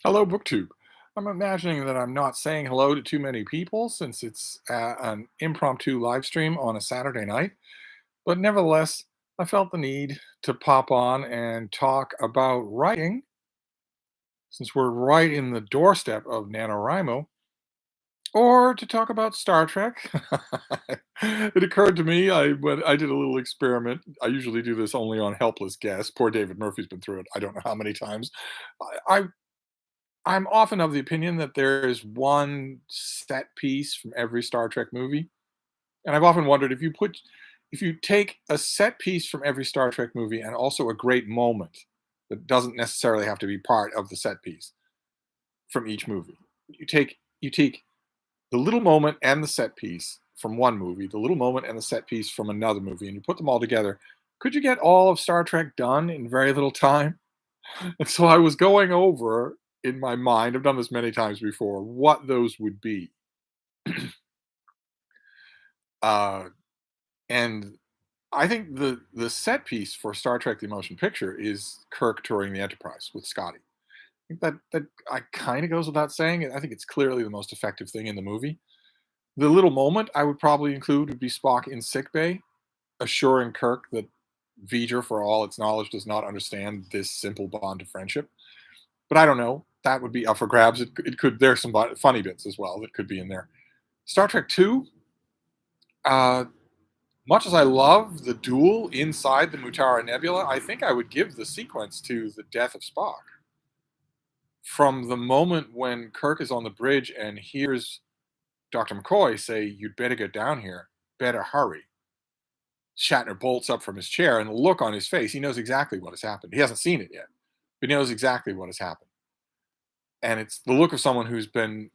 Hello, BookTube. I'm imagining that I'm not saying hello to too many people since it's an impromptu live stream on a Saturday night, but nevertheless, I felt the need to pop on and talk about writing since we're right in the doorstep of NaNoWriMo, or to talk about Star Trek. It occurred to me when I did a little experiment. I usually do this only on helpless guests. Poor David Murphy's been through it. I don't know how many times. I I'm often of the opinion that there is one set piece from every Star Trek movie, and I've often wondered if you take a set piece from every Star Trek movie and also a great moment that doesn't necessarily have to be part of the set piece from each movie. You take the little moment and the set piece from one movie, the little moment and the set piece from another movie, and you put them all together. Could you get all of Star Trek done in very little time? And so I was going over in my mind, I've done this many times before, what those would be. Uh, and I think the set piece for Star Trek: The Motion Picture is Kirk touring the Enterprise with Scotty. I think that I kind of goes without saying. I think it's clearly the most effective thing in the movie. The little moment I would probably include would be Spock in sickbay, assuring Kirk that V'ger, for all its knowledge, does not understand this simple bond of friendship. But I don't know. That would be up for grabs. It could. There's some funny bits as well that could be in there. Star Trek Two. Uh, much as I love the duel inside the Mutara Nebula, I think I would give the sequence to the death of Spock. From the moment when Kirk is on the bridge and hears Dr. McCoy say, "You'd better get down here. Better hurry." Shatner bolts up from his chair, and the look on his face, he knows exactly what has happened. He hasn't seen it yet, but he knows exactly what has happened. And it's the look of someone who's been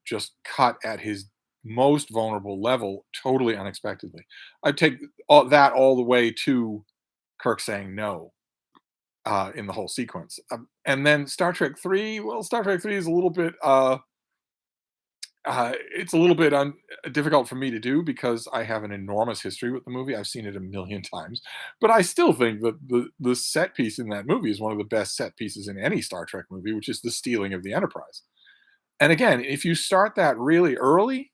just cut at his most vulnerable level totally unexpectedly. I'd take all the way to Kirk saying no in the whole sequence. And then Star Trek 3, well, Star Trek 3 is a little bit it's a little bit difficult for me to do because I have an enormous history with the movie. I've seen it a million times, but I still think that the set piece in that movie is one of the best set pieces in any Star Trek movie, which is the stealing of the Enterprise. And again, if you start that early,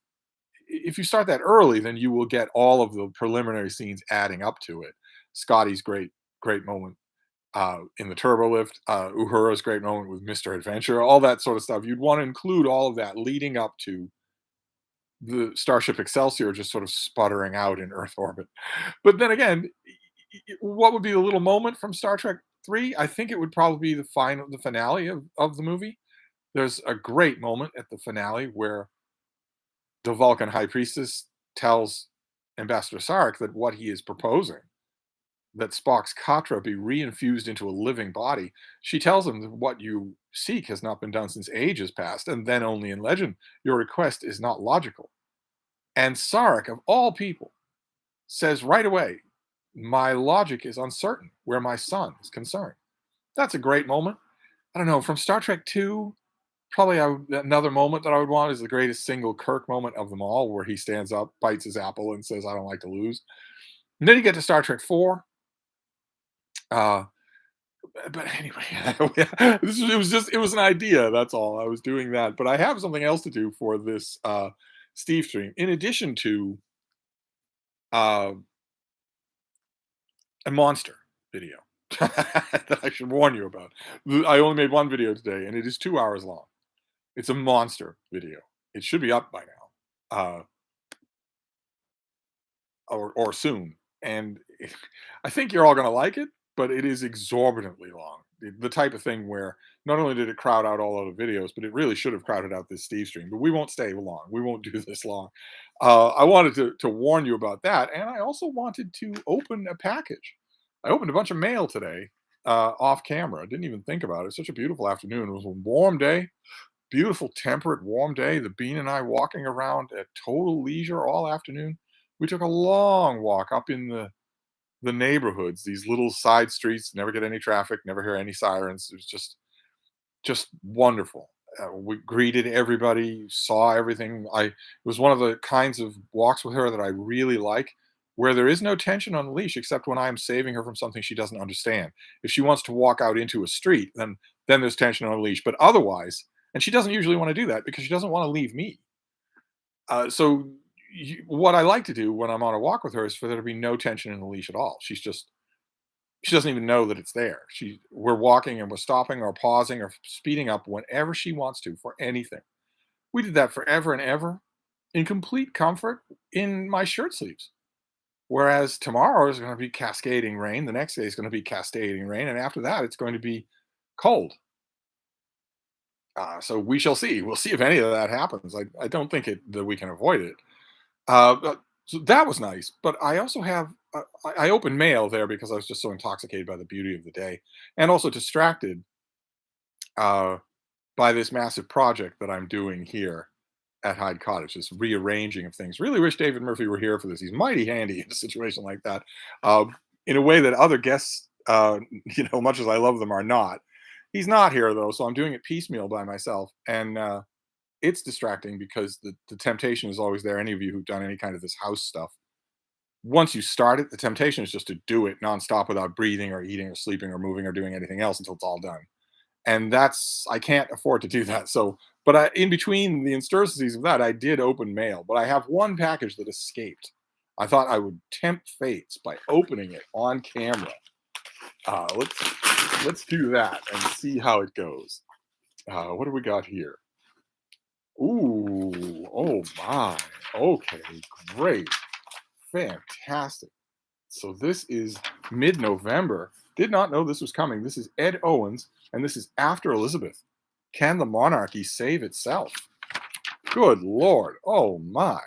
then you will get all of the preliminary scenes adding up to it. Scotty's great moment in the turbo lift, Uhura's great moment with Mr. Adventure, all that sort of stuff. You'd want to include all of that leading up to the Starship Excelsior just sort of sputtering out in Earth orbit. But then again, what would be the little moment from Star Trek 3? I think it would probably be the finale of the movie. There's a great moment at the finale where the Vulcan High Priestess tells Ambassador Sarek that what he is proposing, that Spock's Katra be reinfused into a living body, she tells him that what you seek has not been done since ages past, and then only in legend. Your request is not logical. And Sarek, of all people, says right away, my logic is uncertain where my son is concerned. That's a great moment. I don't know, from Star Trek 2, probably another moment that I would want is the greatest single Kirk moment of them all, where he stands up, bites his apple, and says, I don't like to lose. And then you get to Star Trek 4. Uh, but anyway, it was an idea. That's all. I was doing that. But I have something else to do for this Steve stream. In addition to uh, a monster video that I should warn you about. I only made one video today, and it is 2 hours long. It's a monster video. It should be up by now, or soon. And I think you're all going to like it, but it is exorbitantly long. The type of thing where not only did it crowd out all other videos, but it really should have crowded out this Steve stream. But we won't stay long. We won't do this long. I wanted to warn you about that, and I also wanted to open a package. I opened a bunch of mail today off camera. I didn't even think about it. It's such a beautiful afternoon. It was a warm day, beautiful, temperate, warm day. The Bean and I walking around at total leisure all afternoon. We took a long walk up in the neighborhoods, these little side streets, never get any traffic, never hear any sirens. It was just wonderful. We greeted everybody, saw everything. It was one of the kinds of walks with her that I really like. where there is no tension on the leash except when I'm saving her from something she doesn't understand. If she wants to walk out into a street, then there's tension on the leash. But otherwise, and she doesn't usually want to do that because she doesn't want to leave me. So what I like to do when I'm on a walk with her is for there to be no tension in the leash at all. She doesn't even know that it's there. We're walking and we're stopping or pausing or speeding up whenever she wants to for anything. We did that forever and ever in complete comfort in my shirt sleeves. Whereas tomorrow is going to be cascading rain, the next day is going to be cascading rain, and after that it's going to be cold. So we shall see. We'll see if any of that happens. I don't think that we can avoid it. So that was nice. But I also have I opened mail there because I was just so intoxicated by the beauty of the day, and also distracted uh, by this massive project that I'm doing here at Hyde Cottage. This rearranging of things. Really wish David Murphy were here for this. He's mighty handy in a situation like that, in a way that other guests, much as I love them, are not. He's not here though, so I'm doing it piecemeal by myself, and it's distracting because the temptation is always there. Any of you who've done any kind of this house stuff, once you start it, the temptation is just to do it nonstop without breathing or eating or sleeping or moving or doing anything else until it's all done. And I can't afford to do that. So, but in between the interstices of that, I did open mail, but I have one package that escaped. I thought I would tempt fates by opening it on camera. Let's do that and see how it goes. What do we got here? Ooh, oh my. Okay, great. Fantastic. So this is mid-November. Did not know this was coming. This is Ed Owens, and this is After Elizabeth. Can the monarchy save itself? Good Lord. Oh my.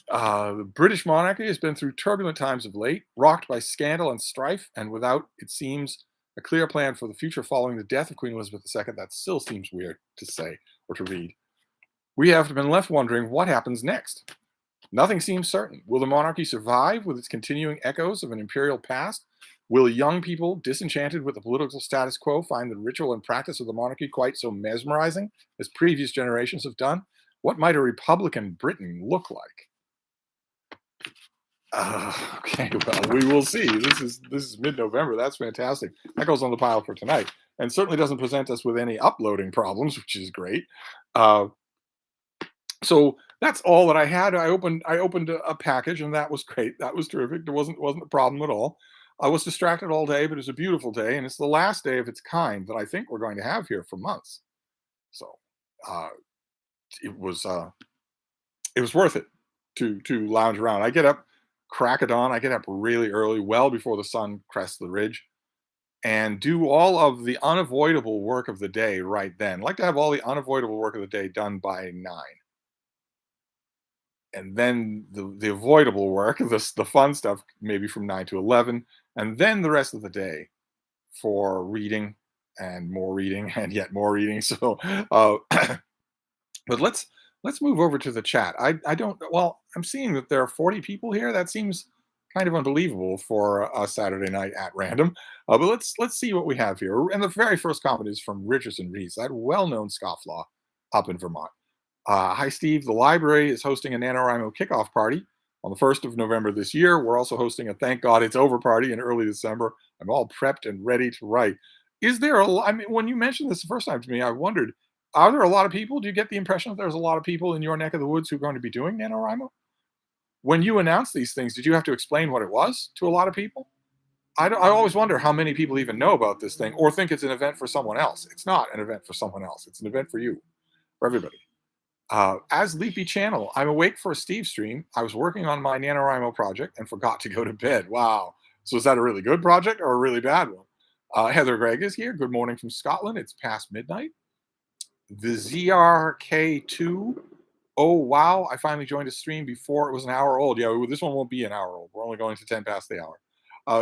The British monarchy has been through turbulent times of late, rocked by scandal and strife, and without, it seems, a clear plan for the future following the death of Queen Elizabeth II. That still seems weird to say or to read. We have been left wondering what happens next. Nothing seems certain. Will the monarchy survive with its continuing echoes of an imperial past? Will young people, disenchanted with the political status quo, find the ritual and practice of the monarchy quite so mesmerizing as previous generations have done? What might a Republican Britain look like? Okay, well, we will see. This is mid-November. That's fantastic. That goes on the pile for tonight, and certainly doesn't present us with any uploading problems, which is great. Uh, so that's all that I had. I opened a package, and that was great. That was terrific. There wasn't a problem at all. I was distracted all day, but it was a beautiful day, and it's the last day of its kind that I think we're going to have here for months. So uh, it was uh, it was worth it to lounge around. I get up crack of dawn. I get up really early, well before the sun crests the ridge, and do all of the unavoidable work of the day right then. I like to have all the unavoidable work of the day done by 9. And then the avoidable work, the fun stuff, maybe from 9 to 11, and then the rest of the day for reading and more reading and yet more reading. So, but let's move over to the chat. I don't. Well, I'm seeing that there are 40 people here. That seems kind of unbelievable for a Saturday night at random. But let's see what we have here. And the very first comment is from Richardson Rees, that well-known scofflaw up in Vermont. Hi, Steve. The library is hosting a NaNoWriMo kickoff party on the 1st of November this year. We're also hosting a Thank God It's Over party in early December. I'm all prepped and ready to write. Is there I mean, when you mentioned this the first time to me, I wondered, are there a lot of people? Do you get the impression that there's a lot of people in your neck of the woods who are going to be doing NaNoWriMo? When you announced these things, did you have to explain what it was to a lot of people? I always wonder how many people even know about this thing or think it's an event for someone else. It's not an event for someone else. It's an event for you, for everybody. As Leapy Channel, I'm awake for a Steve stream. I was working on my NaNoWriMo project and forgot to go to bed. Wow. So is that a really good project or a really bad one? Heather Gregg is here. Good morning from Scotland. It's past midnight. The ZRK2. Oh, wow. I finally joined a stream before it was an hour old. Yeah, this one won't be an hour old. We're only going to 10 past the hour.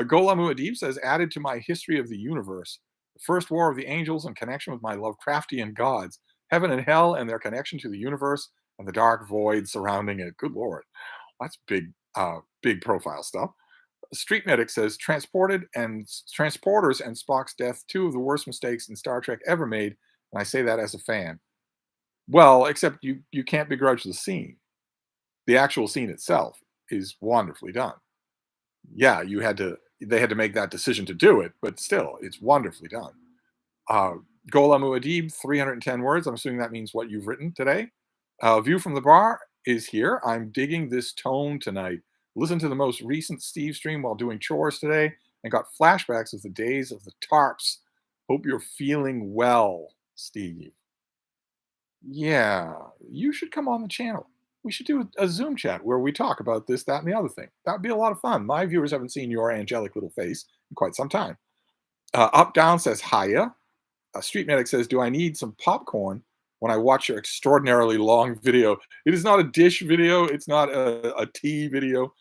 Golamu Adib says, added to my history of the universe, the first war of the angels in connection with my Lovecraftian gods, heaven and hell and their connection to the universe and the dark void surrounding it. Good Lord. That's big profile stuff. Street Medic says, transporters and Spock's death, 2 of the worst mistakes in Star Trek ever made. And I say that as a fan. Well, except you can't begrudge the scene, the actual scene itself. is wonderfully done. Yeah, they had to make that decision to do it, but still, it's wonderfully done. Uh, Gola Muad'Dib, 310 words. I'm assuming that means what you've written today. View from the bar is here. I'm digging this tone tonight. Listen to the most recent Steve stream while doing chores today and got flashbacks of the days of the tarps. Hope you're feeling well, Steve. Yeah, you should come on the channel. We should do a Zoom chat where we talk about this, that, and the other thing. That'd be a lot of fun. My viewers haven't seen your angelic little face in quite some time. Up Down says, Hiya. Street Medic says, do I need some popcorn when I watch your extraordinarily long video? It is not a dish video. It's not a tea video,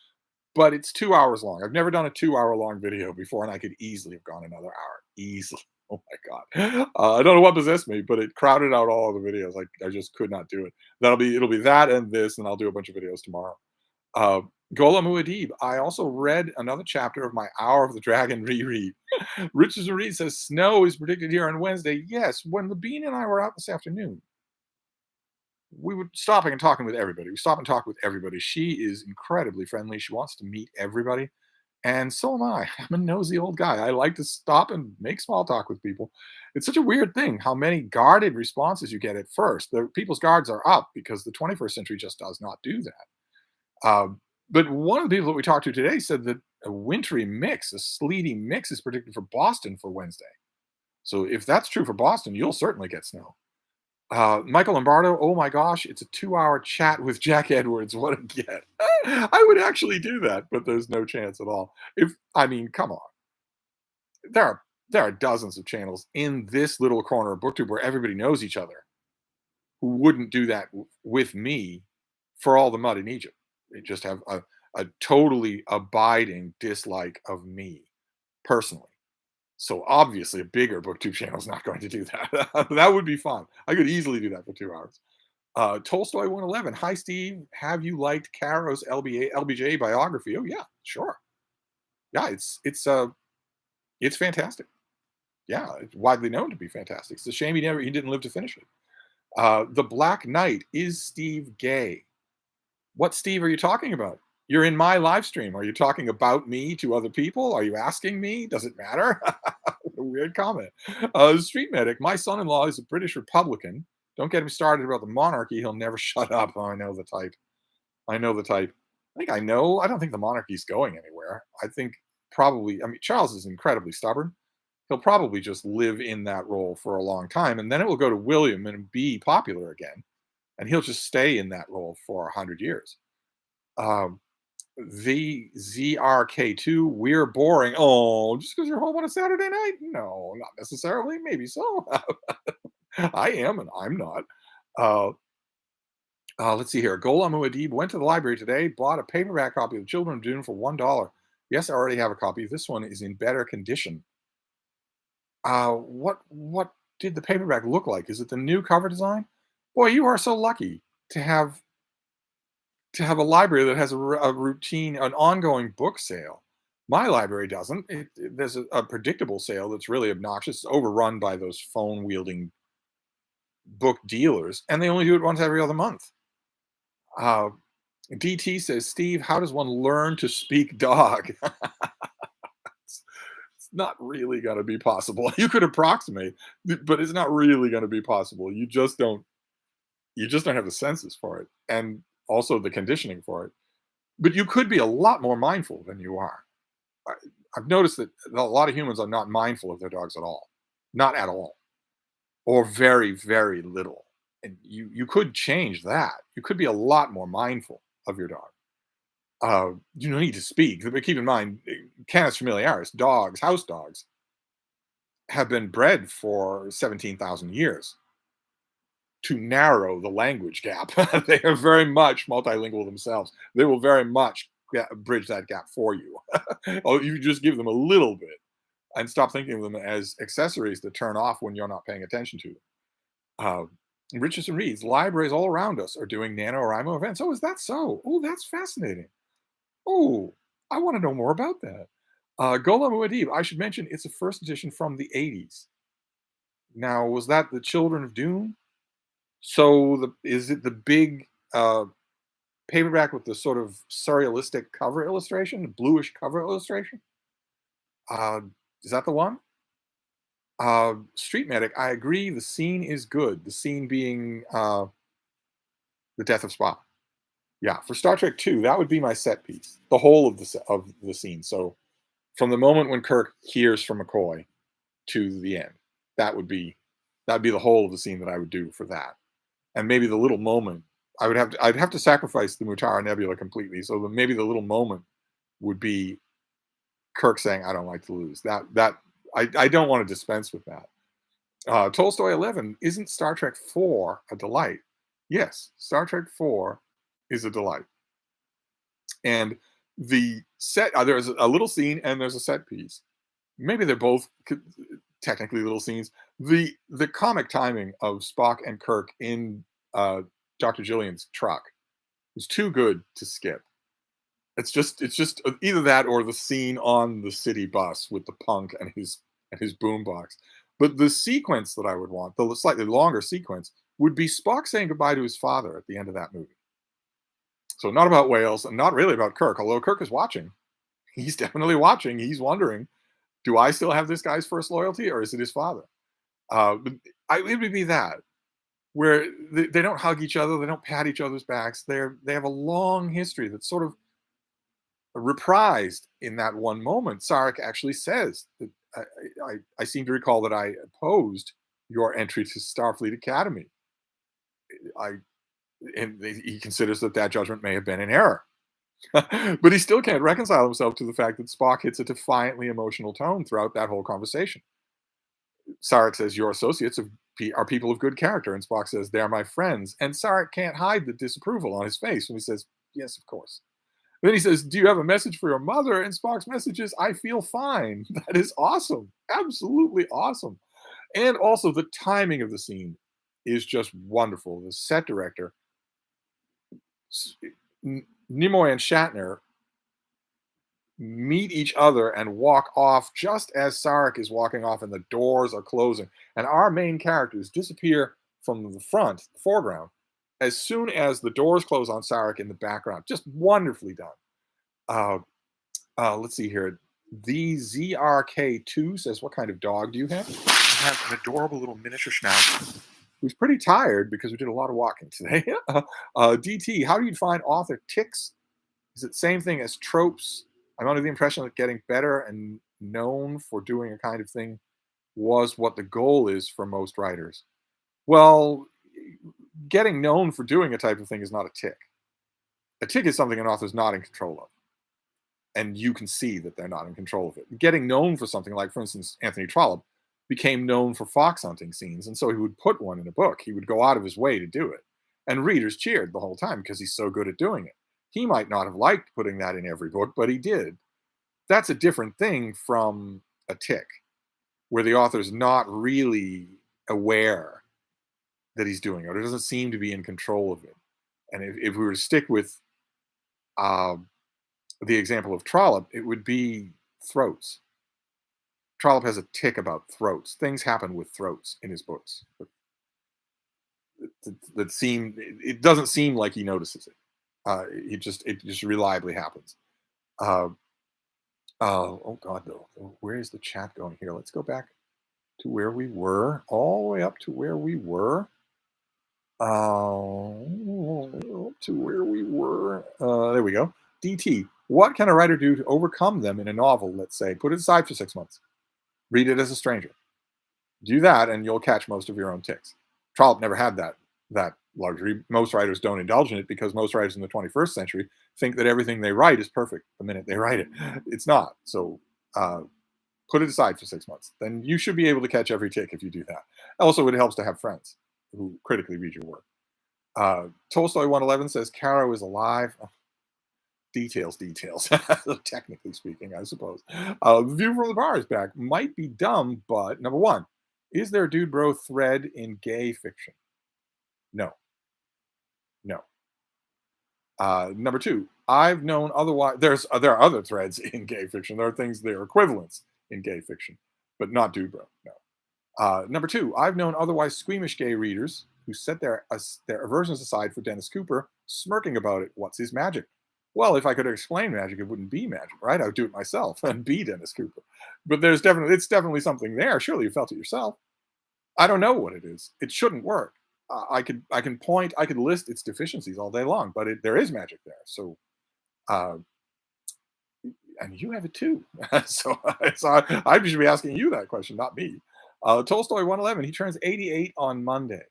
but it's 2 hours long. I've never done a 2 hour long video before, and I could easily have gone another hour. Easily. Oh my God. I don't know what possessed me, but it crowded out all of the videos. Like I just could not do it. It'll be that and this, and I'll do a bunch of videos tomorrow. Uh, Gola Muad'Dib. I also read another chapter of my Hour of the Dragon reread. Richard Reed says snow is predicted here on Wednesday. Yes, when the Bean and I were out this afternoon, we were stopping and talking with everybody. We stop and talk with everybody. She is incredibly friendly. She wants to meet everybody. And so am I. I'm a nosy old guy. I like to stop and make small talk with people. It's such a weird thing how many guarded responses you get at first. The people's guards are up because the 21st century just does not do that. But one of the people that we talked to today said that a wintry mix, a sleety mix, is predicted for Boston for Wednesday. So if that's true for Boston, you'll certainly get snow. Michael Lombardo, oh my gosh, it's a 2 hour chat with Jack Edwards. What a get. I would actually do that, but there's no chance at all. I mean, come on. There are there are dozens of channels in this little corner of BookTube where everybody knows each other who wouldn't do that with me for all the mud in Egypt. They just have a totally abiding dislike of me personally. So obviously, a bigger BookTube channel is not going to do that. That would be fun. I could easily do that for 2 hours. Tolstoy 111. Hi, Steve. Have you liked Caro's LBJ biography? Oh yeah, sure. Yeah, it's fantastic. Yeah, it's widely known to be fantastic. It's a shame he didn't live to finish it. The Black Knight, is Steve gay? What Steve are you talking about? You're in my live stream. Are you talking about me to other people? Are you asking me? Does it matter? Weird comment. Street Medic, my son-in-law is a British Republican. Don't get him started about the monarchy. He'll never shut up. Oh, I know the type. I know the type. I know. I don't think the monarchy's going anywhere. I think probably, I mean, Charles is incredibly stubborn. He'll probably just live in that role for a long time, and then it will go to William and be popular again, and he'll just stay in that role for 100 years. Um, the ZRK2, we're boring. Oh, just because you're home on a Saturday night? No, not necessarily. Maybe so. I am, and I'm not. Uh, let's see here. Golam Muad'Dib went to the library today, bought a paperback copy of Children of Dune for $1. Yes, I already have a copy. This one is in better condition. What did the paperback look like? Is it the new cover design? Boy, you are so lucky to have a library that has a routine, an ongoing book sale. My library doesn't. There's a predictable sale that's really obnoxious. It's overrun by those phone wielding book dealers, and they only do it once every other month. Uh, DT says, Steve, how does one learn to speak dog? It's not really going to be possible. You could approximate, but it's not really going to be possible. You just don't have the senses for it, and also the conditioning for it. But you could be a lot more mindful than you are. I, I've noticed that a lot of humans are not mindful of their dogs at all, not at all, or very, very little. And you could change that. You could be a lot more mindful of your dog. You don't need to speak, but keep in mind, Canis familiaris, dogs, house dogs, have been bred for 17,000 years to narrow the language gap. They are very much multilingual themselves. They will very much bridge that gap for you. Oh, you just give them a little bit and stop thinking of them as accessories that turn off when you're not paying attention to them. Uh, Richardson reads, libraries all around us are doing NaNoWriMo events. Oh, is that so? Oh, that's fascinating. Oh, I want to know more about that. Golem Muad'Dib, I should mention it's a first edition from the 80s. Now, was that the Children of Dune? So is it the big paperback with the sort of surrealistic cover illustration, bluish cover illustration. Uh, is that the one? Street Medic, I agree. The scene is good. The scene being the death of Spock. Yeah, for Star Trek Two, that would be my set piece. The whole of the scene. So from the moment when Kirk hears from McCoy to the end, that'd be the whole of the scene that I would do for that. And maybe the little moment, I'd have to sacrifice the Mutara Nebula completely. So maybe the little moment would be Kirk saying, "I don't like to lose." I don't want to dispense with that. Tolstoy 11, isn't Star Trek 4 a delight? Yes, Star Trek 4 is a delight. And the set, there's a little scene and there's a set piece. Maybe they're both technically little scenes. The comic timing of Spock and Kirk in Dr. Jillian's truck is too good to skip. It's just either that or the scene on the city bus with the punk and his boombox. But the sequence that I would want, the slightly longer sequence, would be Spock saying goodbye to his father at the end of that movie. So not about whales and not really about Kirk, although Kirk is watching. He's definitely watching. He's wondering, do I still have this guy's first loyalty or is it his father? But it would be that, where they don't hug each other, they don't pat each other's backs. They have a long history that's sort of reprised in that one moment. Sarek actually says that I seem to recall that I opposed your entry to Starfleet Academy. And he considers that judgment may have been in error. But he still can't reconcile himself to the fact that Spock hits a defiantly emotional tone throughout that whole conversation. Sarek says, "Your associates are people of good character." And Spock says, "They're my friends." And Sarek can't hide the disapproval on his face when he says, "Yes, of course." Then he says, "Do you have a message for your mother?" And Spock's message is, "I feel fine." That is awesome. Absolutely awesome. And also the timing of the scene is just wonderful. The set director, Nimoy and Shatner, meet each other and walk off just as Sarek is walking off and the doors are closing. And our main characters disappear from the front, the foreground, as soon as the doors close on Sarek in the background. Just wonderfully done. Let's see here. The ZRK2 says, "What kind of dog do you have?" I have an adorable little miniature schnauzer who's pretty tired because we did a lot of walking today. DT, how do you find author ticks? Is it the same thing as tropes? I'm under the impression that getting better and known for doing a kind of thing was what the goal is for most writers. Well, getting known for doing a type of thing is not a tick. A tick is something an author's not in control of. And you can see that they're not in control of it. Getting known for something like, for instance, Anthony Trollope became known for fox hunting scenes. And so he would put one in a book. He would go out of his way to do it. And readers cheered the whole time because he's so good at doing it. He might not have liked putting that in every book, but he did. That's a different thing from a tick, where the author's not really aware that he's doing it, or doesn't seem to be in control of it. And if we were to stick with the example of Trollope, it would be throats. Trollope has a tick about throats. Things happen with throats in his books. It doesn't seem like he notices it. It just reliably happens. Oh God, though, where is the chat going here? Let's go back to where we were, all the way up to where we were. There we go. DT, what can a writer do to overcome them in a novel? Let's say, put it aside for 6 months. Read it as a stranger. Do that, and you'll catch most of your own ticks. Trollope never had that luxury. Most writers don't indulge in it because most writers in the 21st century think that everything they write is perfect the minute they write it. It's not. So put it aside for 6 months. Then you should be able to catch every tick if you do that. Also, it helps to have friends who critically read your work. Tolstoy 111 says, Caro is alive. Oh, details. Technically speaking, I suppose. The View from the Bar is back. Might be dumb, but number one, is there a dude bro thread in gay fiction? No. Number two, I've known otherwise. There are other threads in gay fiction. There are things that are equivalents in gay fiction, but not dude bro. No. Number two, I've known otherwise squeamish gay readers who set their aversions aside for Dennis Cooper, smirking about it. What's his magic? Well, if I could explain magic, it wouldn't be magic, right? I would do it myself and be Dennis Cooper. But it's definitely something there. Surely you felt it yourself. I don't know what it is. It shouldn't work. I could list its deficiencies all day long, but there is magic there. So, uh, and you have it too. So I should be asking you that question, not me. Tolstoy 111. He turns 88 on Monday.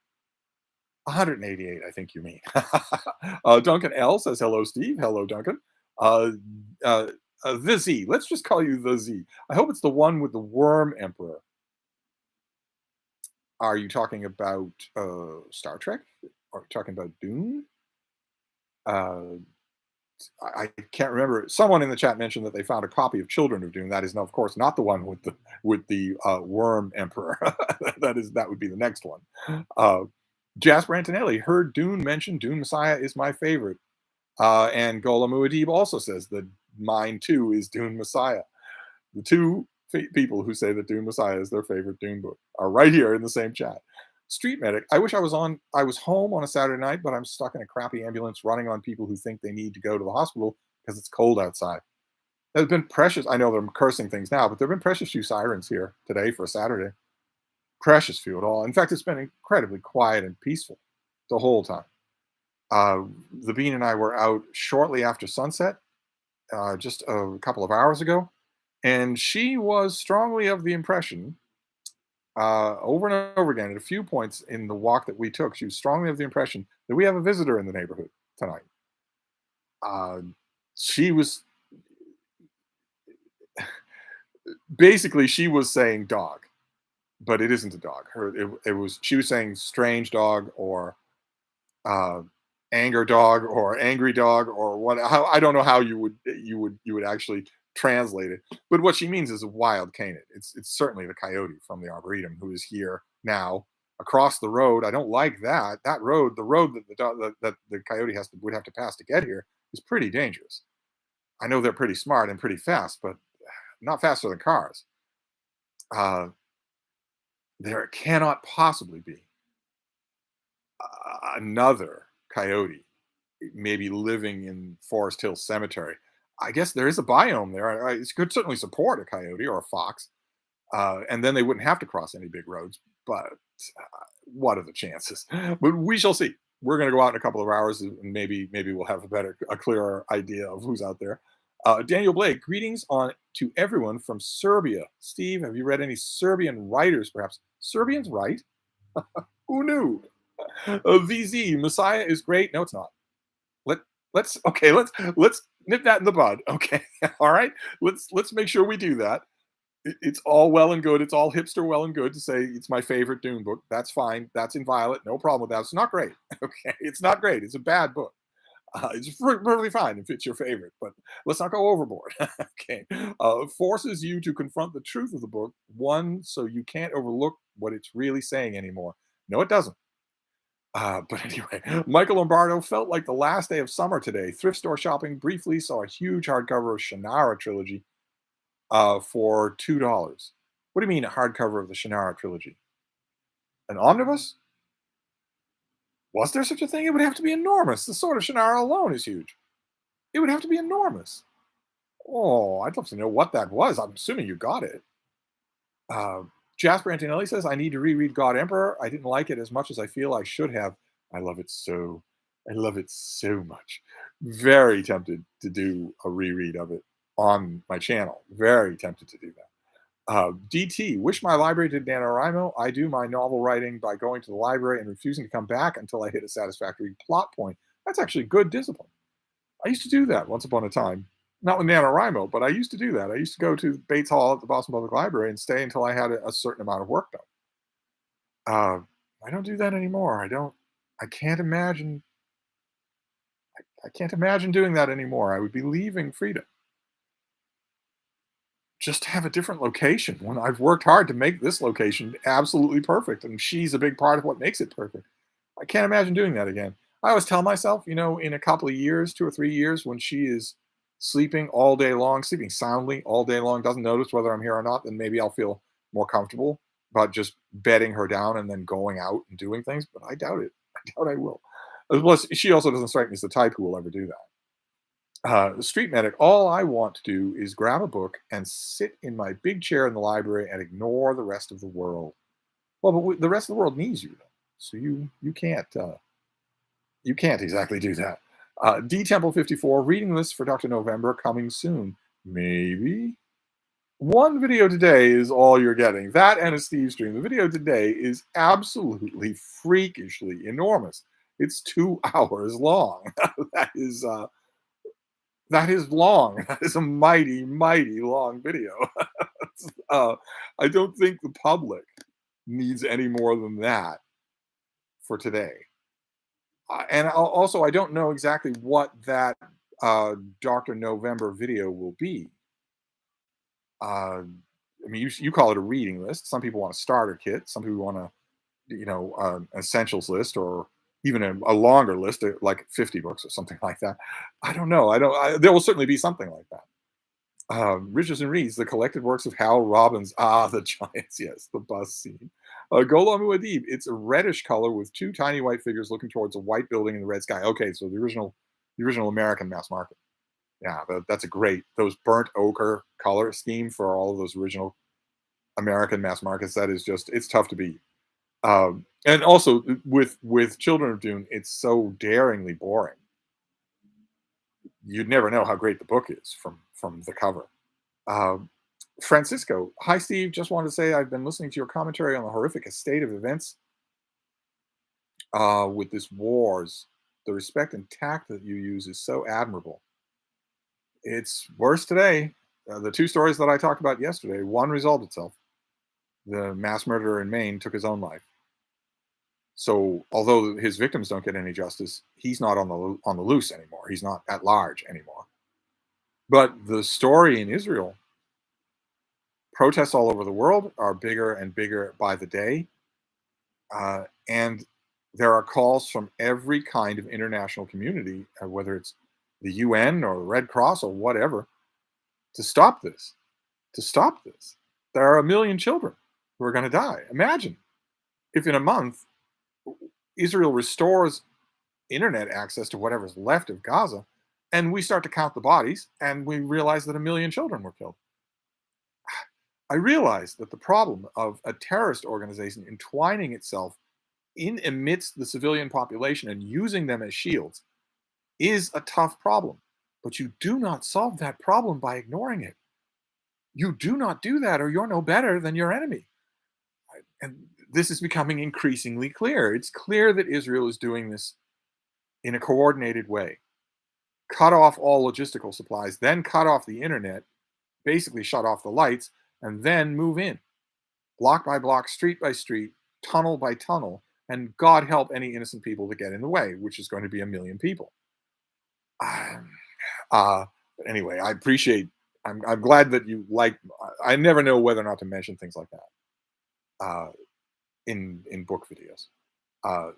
188, I think you mean. Duncan L says hello, Steve. Hello, Duncan. Uh, uh, the Z. Let's just call you the Z. I hope it's the one with the worm emperor. Are you talking about Star Trek? Are you talking about Dune? Uh, I can't remember. Someone in the chat mentioned that they found a copy of Children of Dune. That is, of course, not the one with the worm emperor. That would be the next one. Uh, Jasper Antonelli heard Dune mentioned. Dune Messiah is my favorite. And Gola Muad'Dib also says that mine too is Dune Messiah. The two people who say that Dune Messiah is their favorite Dune book are right here in the same chat. Street Medic. I wish I was home on a Saturday night, but I'm stuck in a crappy ambulance running on people who think they need to go to the hospital because it's cold outside. There's been precious, I know they're cursing things now, but there have been precious few sirens here today for a Saturday. Precious few at all. In fact, it's been incredibly quiet and peaceful the whole time. The Bean and I were out shortly after sunset, just a couple of hours ago, and she was strongly of the impression, over and over again, at a few points in the walk that we took, she was strongly of the impression that we have a visitor in the neighborhood tonight. Uh, she was basically she was saying dog, but it isn't a dog. It was she was saying strange dog or uh, anger dog or angry dog or what. How, I don't know how you would actually translate it, but what she means is a wild canid. It's certainly the coyote from the arboretum who is here now across the road. I don't like that. The road that that the coyote would have to pass to get here is pretty dangerous. I know they're pretty smart and pretty fast, but not faster than cars. Uh, there cannot possibly be another coyote maybe living in Forest Hill Cemetery. I guess there is a biome there. It could certainly support a coyote or a fox, and then they wouldn't have to cross any big roads. But what are the chances? But we shall see. We're going to go out in a couple of hours, and maybe we'll have a clearer idea of who's out there. Daniel Blake, greetings on to everyone from Serbia. Steve, have you read any Serbian writers? Perhaps Serbians write. Who knew? VZ Messiah is great. No, it's not. Let let's nip that in the bud. Okay, all right. Let's make sure we do that. It's all well and good. It's all hipster well and good to say it's my favorite Dune book. That's fine. That's inviolate. No problem with that. It's not great. Okay, it's not great. It's a bad book. It's perfectly fine if it's your favorite, but let's not go overboard. Okay, forces you to confront the truth of the book. One, so you can't overlook what it's really saying anymore. No, it doesn't. But anyway, Michael Lombardo felt like the last day of summer today. Thrift store shopping briefly saw a huge hardcover of Shannara trilogy for $2. What do you mean a hardcover of the Shannara trilogy? An omnibus? Was there such a thing? It would have to be enormous. The Sword of Shannara alone is huge. It would have to be enormous. Oh, I'd love to know what that was. I'm assuming you got it. Uh, Jasper Antonelli says, I need to reread God Emperor. I didn't like it as much as I feel I should have. I love it so. I love it so much. Very tempted to do a reread of it on my channel. Very tempted to do that. DT, wish my library did NaNoWriMo. I do my novel writing by going to the library and refusing to come back until I hit a satisfactory plot point. That's actually good discipline. I used to do that once upon a time. Not with NaNoWriMo, but I used to do that. I used to go to Bates Hall at the Boston Public Library and stay until I had a certain amount of work done. I don't do that anymore. I can't imagine. I can't imagine doing that anymore. I would be leaving freedom. Just to have a different location when I've worked hard to make this location absolutely perfect. And she's a big part of what makes it perfect. I can't imagine doing that again. I always tell myself, in a couple of years, 2 or 3 years, when she is sleeping all day long, sleeping soundly all day long, doesn't notice whether I'm here or not, then maybe I'll feel more comfortable about just bedding her down and then going out and doing things, but I doubt it. I doubt I will. Plus, she also doesn't strike me as the type who will ever do that. Street medic, all I want to do is grab a book and sit in my big chair in the library and ignore the rest of the world. Well, but the rest of the world needs you, though, so you can't exactly do that. D Temple 54 reading list for Dr. November coming soon. Maybe one video today is all you're getting. That and a Steve stream. The video today is absolutely freakishly enormous. It's 2 hours long. that is that is long. That is a mighty, mighty long video. uh, I don't think the public needs any more than that for today. And also, I don't know exactly what that Dr. November video will be. Uh, I mean, you call it a reading list. Some people want a starter kit. Some people want an essentials list, or even a longer list, like 50 books or something like that. I don't know. There will certainly be something like that. Richardson reads the collected works of Hal Robbins. Ah, the giants. Yes, the bus scene. Ghulam Muad'Dib. It's a reddish color with two tiny white figures looking towards a white building in the red sky. Okay, so the original American mass market. Yeah, that's a great, those burnt ochre color scheme for all of those original American mass markets. That is just, it's tough to beat. And also with Children of Dune, it's so daringly boring. You'd never know how great the book is from the cover. Francisco, hi Steve. Just wanted to say I've been listening to your commentary on the horrific state of events with this wars. The respect and tact that you use is so admirable. It's worse today. The two stories that I talked about yesterday, one resolved itself. The mass murderer in Maine took his own life. So although his victims don't get any justice, he's not on the loose anymore. He's not at large anymore. But the story in Israel, protests all over the world are bigger and bigger by the day. And there are calls from every kind of international community, whether it's the UN or the Red Cross or whatever, to stop this. To stop this. There are 1 million children who are going to die. Imagine if in a month Israel restores internet access to whatever's left of Gaza, and we start to count the bodies, and we realize that 1 million children were killed. I realize that the problem of a terrorist organization entwining itself in amidst the civilian population and using them as shields is a tough problem. But you do not solve that problem by ignoring it. You do not do that, or you're no better than your enemy. And this is becoming increasingly clear. It's clear that Israel is doing this in a coordinated way. Cut off all logistical supplies, then cut off the internet, basically shut off the lights, and then move in. Block by block, street by street, tunnel by tunnel, and God help any innocent people to get in the way, which is going to be 1 million people. But anyway, I'm glad that you like. I never know whether or not to mention things like that in book videos.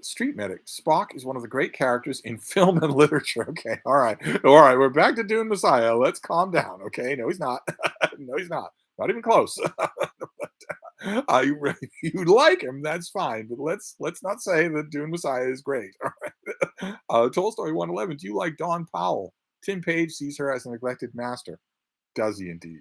Street Medic, Spock is one of the great characters in film and literature. Okay, all right, we're back to Dune Messiah. Let's calm down. Okay, no, he's not. No, he's not. Not even close. You like him, that's fine, but let's not say that Dune Messiah is great. All right. Tolstoy 111. Do you like Dawn Powell? Tim Page sees her as a neglected master. Does he indeed?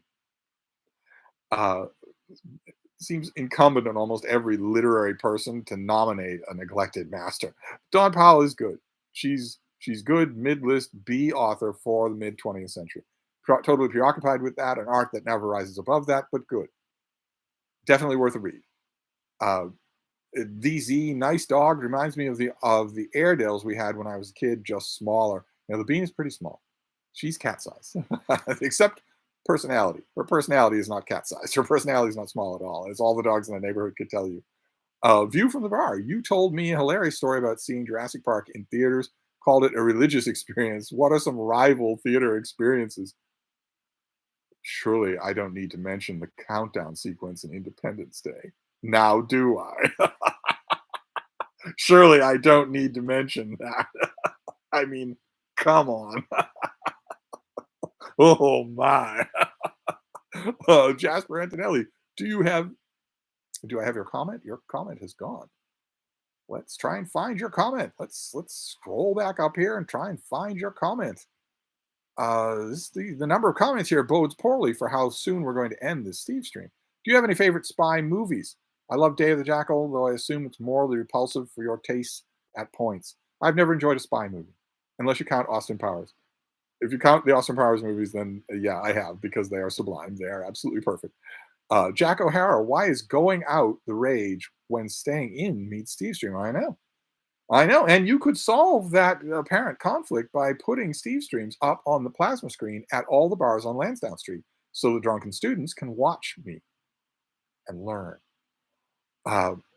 Seems incumbent on almost every literary person to nominate a neglected master. Dawn Powell is good. She's good mid-list B author for the mid 20th century. Totally preoccupied with that, an art that never rises above that, but good. Definitely worth a read. DZ Nice Dog reminds me of the Airedales we had when I was a kid, just smaller. The Bean is pretty small. She's cat size, except personality. Her personality is not cat size. Her personality is not small at all. It's all the dogs in the neighborhood could tell you. View from the Bar. You told me a hilarious story about seeing Jurassic Park in theaters. Called it a religious experience. What are some rival theater experiences? Surely I don't need to mention the countdown sequence in Independence Day. Now do I? Surely I don't need to mention that. I mean, come on. Oh my. Jasper Antonelli, do you have Do I have your comment? Your comment has gone. Let's try and find your comment. Let's scroll back up here and try and find your comment. The number of comments here bodes poorly for how soon we're going to end this Steve stream. Do you have any favorite spy movies? I love Day of the Jackal, though I assume it's morally repulsive for your tastes at points. I've never enjoyed a spy movie, unless you count Austin Powers. If you count the Austin Powers movies, then yeah, I have, because they are sublime. They are absolutely perfect. Jack O'Hara, why is going out the rage when staying in meets Steve stream? I know. I know, and you could solve that apparent conflict by putting Steve streams up on the plasma screen at all the bars on Lansdowne Street, so the drunken students can watch me and learn.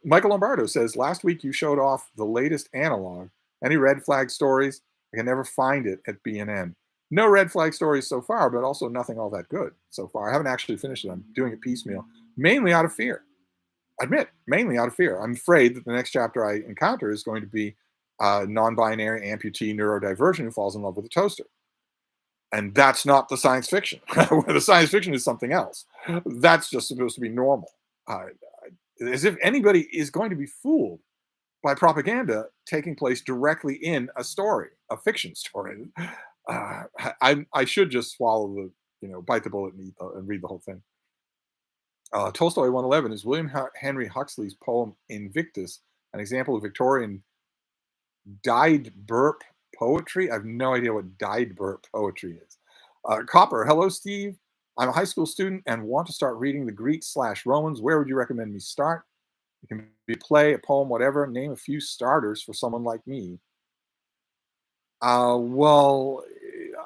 Michael Lombardo says, last week you showed off the latest analog. Any red flag stories? I can never find it at BNN. No red flag stories so far, but also nothing all that good so far. I haven't actually finished it. I'm doing it piecemeal, mainly out of fear. I admit, mainly out of fear. I'm afraid that the next chapter I encounter is going to be a non-binary amputee neurodivergent who falls in love with a toaster. And that's not the science fiction. The science fiction is something else. That's just supposed to be normal. As if anybody is going to be fooled by propaganda taking place directly in a story, a fiction story. I should just swallow bite the bullet and read the whole thing. Tolstoy 111 is William Henry Huxley's poem Invictus, an example of Victorian dyed burp poetry. I have no idea what dyed burp poetry is. Copper, hello, Steve. I'm a high school student and want to start reading the Greeks/Romans. Where would you recommend me start? It can be a play, a poem, whatever. Name a few starters for someone like me. Well,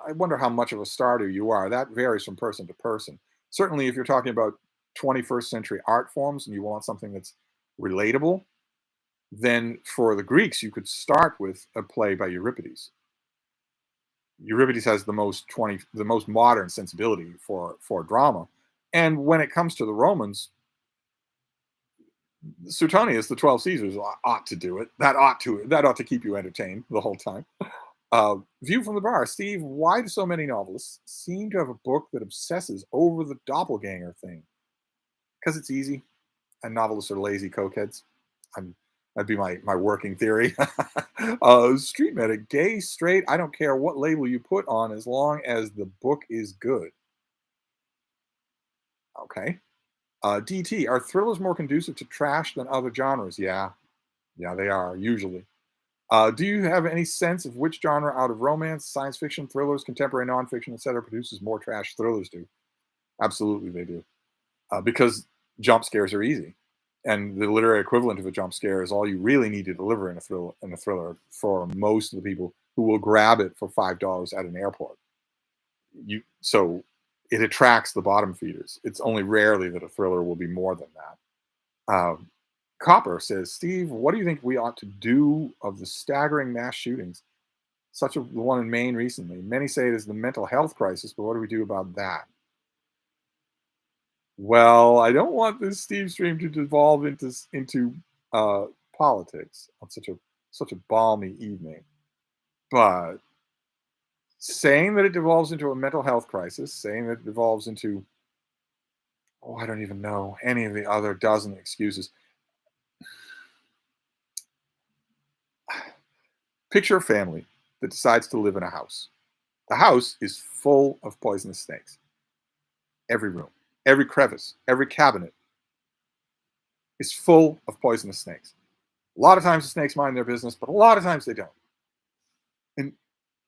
I wonder how much of a starter you are. That varies from person to person. Certainly, if you're talking about 21st century art forms and you want something that's relatable, then for the Greeks, you could start with a play by Euripides. Euripides has the most modern sensibility for drama. And when it comes to the Romans, Suetonius, the 12 Caesars, ought to do it. That ought to keep you entertained the whole time. View from the bar. Steve, why do so many novelists seem to have a book that obsesses over the doppelganger thing? Because it's easy, and novelists are lazy cokeheads. That'd be my working theory. Street medic, gay, straight, I don't care what label you put on as long as the book is good. Okay. DT, are thrillers more conducive to trash than other genres? Yeah, they are, usually. Do you have any sense of which genre out of romance, science fiction, thrillers, contemporary nonfiction, etc., produces more trash? Thrillers do. Absolutely, they do. Because jump scares are easy. And the literary equivalent of a jump scare is all you really need to deliver in a thriller for most of the people who will grab it for $5 at an airport. So it attracts the bottom feeders. It's only rarely that a thriller will be more than that. Copper says, Steve, what do you think we ought to do of the staggering mass shootings, such as the one in Maine recently? Many say it is the mental health crisis, but what do we do about that? Well, I don't want this Steve stream to devolve into politics on such a balmy evening. But saying that it devolves into a mental health crisis, saying that it devolves into, I don't even know, any of the other dozen excuses. Picture a family that decides to live in a house. The house is full of poisonous snakes. Every room, every crevice, every cabinet is full of poisonous snakes. A lot of times the snakes mind their business, but a lot of times they don't. And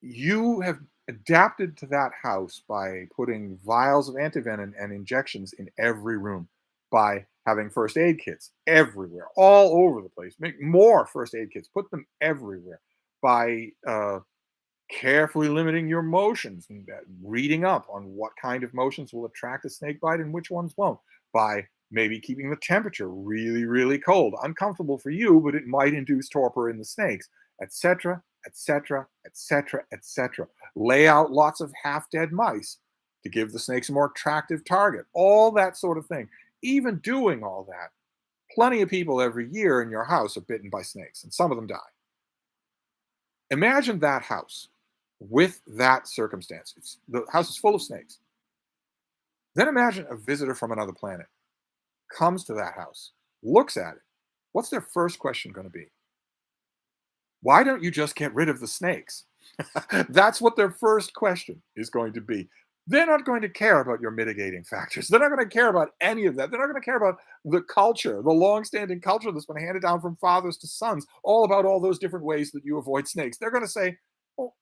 you have adapted to that house by putting vials of antivenom and injections in every room, by having first aid kits everywhere, all over the place. Make more first aid kits, put them everywhere, by carefully limiting your motions and reading up on what kind of motions will attract a snake bite and which ones won't, by maybe keeping the temperature really, really cold, uncomfortable for you, but it might induce torpor in the snakes, etc., etc., etc., etc. Lay out lots of half-dead mice to give the snakes a more attractive target, all that sort of thing. Even doing all that, plenty of people every year in your house are bitten by snakes, and some of them die. Imagine that house with that circumstance. The house is full of snakes. Then imagine a visitor from another planet comes to that house looks at it, what's their first question going to be? Why don't you just get rid of the snakes? That's what their first question is going to be. They're not going to care about your mitigating factors. They're not going to care about any of that. They're not going to care about the culture, the long-standing culture that's been handed down from fathers to sons, all about all those different ways that you avoid snakes. They're going to say, well,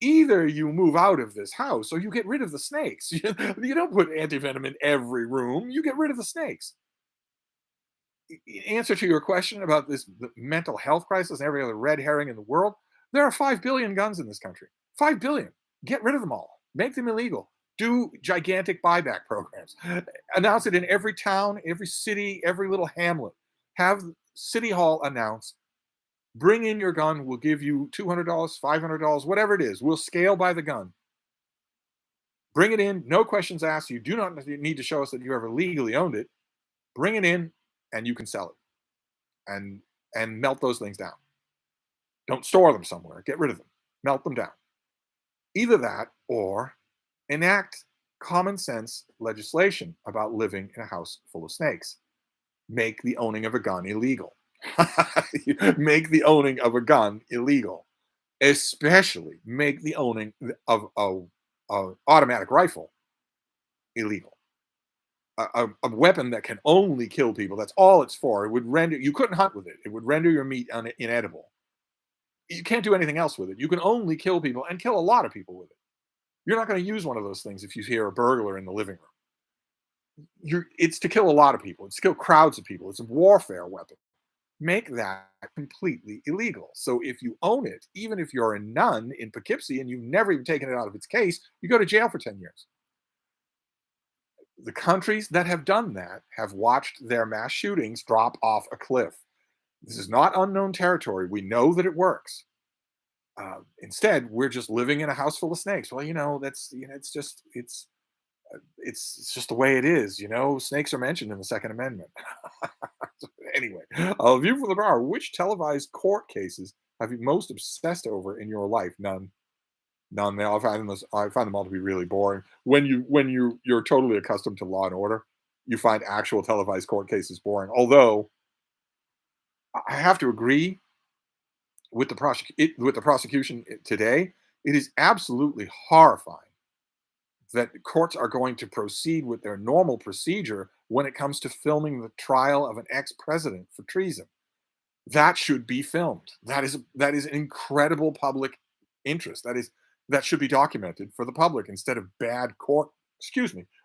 either you move out of this house or you get rid of the snakes. You don't put antivenom in every room. You get rid of the snakes. Answer to your question about this mental health crisis and every other red herring in the world, there are 5 billion guns in this country. 5 billion. Get rid of them all. Make them illegal. Do gigantic buyback programs. Announce it in every town, every city, every little hamlet. Have City Hall announce, bring in your gun. We'll give you $200, $500, whatever it is. We'll scale by the gun. Bring it in. No questions asked. You do not need to show us that you ever legally owned it. Bring it in and you can sell it and melt those things down. Don't store them somewhere. Get rid of them. Melt them down. Either that or enact common sense legislation about living in a house full of snakes. Make the owning of a gun illegal. Make the owning of a gun illegal. Especially make the owning of a automatic rifle illegal. A weapon that can only kill people. That's all it's for. It would render, you couldn't hunt with it. It would render your meat inedible. You can't do anything else with it. You can only kill people and kill a lot of people with it. You're not going to use one of those things if you hear a burglar in the living room. It's to kill a lot of people. It's to kill crowds of people. It's a warfare weapon. Make that completely illegal. So if you own it, even if you're a nun in Poughkeepsie and you've never even taken it out of its case, you go to jail for 10 years. The countries that have done that have watched their mass shootings drop off a cliff. This is not unknown territory. We know that it works. Instead, we're just living in a house full of snakes. Well, it's just the way it is. Snakes are mentioned in the Second Amendment. Anyway, view from the bar. Which televised court cases have you most obsessed over in your life? None. None. I find them all to be really boring. You're totally accustomed to Law and Order, you find actual televised court cases boring. Although I have to agree with the prosecution today, it is absolutely horrifying that courts are going to proceed with their normal procedure when it comes to filming the trial of an ex-president for treason. That should be filmed. That is an incredible public interest. That should be documented for the public instead of bad court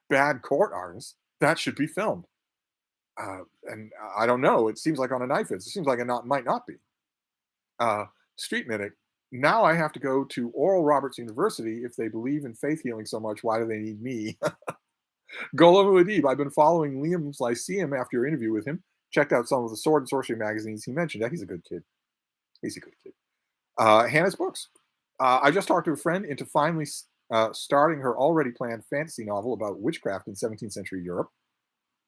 artists. That should be filmed. And I don't know. It seems like on a knife edge. It seems like might not be. Street Medic. Now I have to go to Oral Roberts University. If they believe in faith healing so much, why do they need me? Golem Adib. I've been following Liam's Lyceum after your interview with him. Checked out some of the sword and sorcery magazines he mentioned. Yeah, he's a good kid. Hannah's books. I just talked to a friend into finally starting her already planned fantasy novel about witchcraft in 17th century Europe.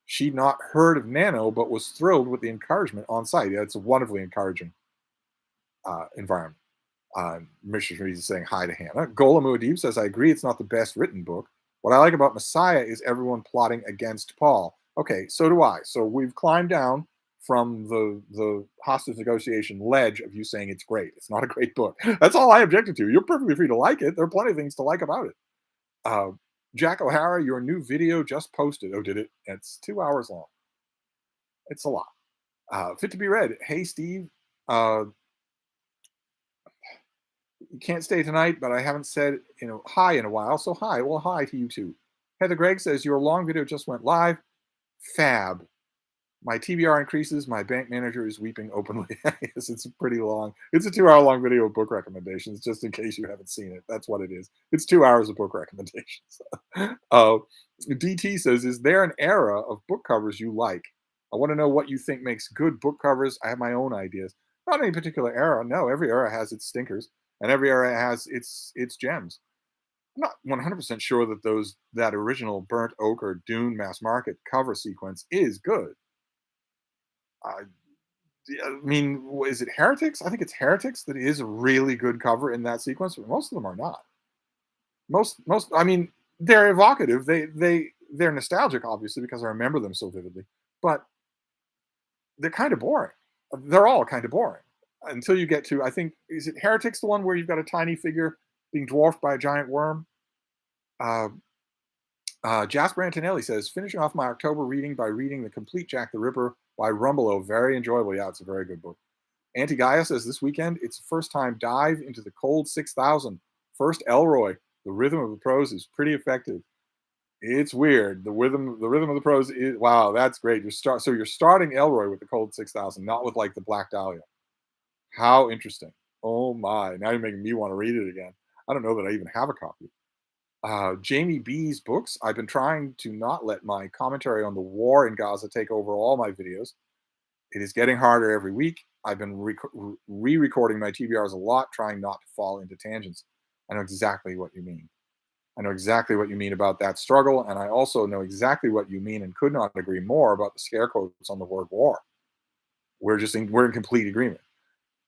She'd not heard of Nano, but was thrilled with the encouragement on site. Yeah, it's a wonderfully encouraging environment. Missionary is saying hi to Hannah. Golem Muad'Dib says, I agree it's not the best written book. What I like about Messiah is everyone plotting against Paul. Okay, so do I. So we've climbed down from the hostage negotiation ledge of you saying it's great. It's not a great book. That's all I objected to. You're perfectly free to like it. There are plenty of things to like about it. Jack O'Hara, your new video just posted. Oh, did it? It's 2 hours long. It's a lot. Fit to be read. Hey, Steve. You can't stay tonight, but I haven't said hi in a while. So hi. Well, hi to you too. Heather Gregg says, your long video just went live. Fab. My TBR increases. My bank manager is weeping openly. Yes, it's pretty long. It's a 2 hour long video of book recommendations, just in case you haven't seen it. That's what it is. It's 2 hours of book recommendations. DT says, is there an era of book covers you like? I want to know what you think makes good book covers. I have my own ideas. Not any particular era. No, every era has its stinkers, and every era has its gems. I'm not 100% sure that that original burnt ochre Dune mass market cover sequence is good. I mean, is it Heretics? I think it's Heretics that is a really good cover in that sequence, but most of them are not. Most. I mean, they're evocative. They're nostalgic, obviously, because I remember them so vividly. But they're kind of boring. They're all kind of boring until you get to, I think, is it Heretics, the one where you've got a tiny figure being dwarfed by a giant worm? Uh, Jasper Antonelli says, finishing off my October reading by reading The Complete Jack the Ripper by Rumbelow. Very enjoyable. Yeah, it's a very good book. Anti Gaia says, this weekend, it's the first time dive into the cold 6000. First Elroy. The rhythm of the prose is pretty effective. It's weird. The rhythm of the prose is, wow, that's great. So you're starting Elroy with the cold 6000, not with like the Black Dahlia. How interesting. Oh my. Now you're making me want to read it again. I don't know that I even have a copy. Jamie B's books. I've been trying to not let my commentary on the war in Gaza take over all my videos. It is getting harder every week. I've been re-recording my TBRs a lot, trying not to fall into tangents. I know exactly what you mean. I know exactly what you mean about that struggle, and I also know exactly what you mean and could not agree more about the scare quotes on the word war. We're in complete agreement.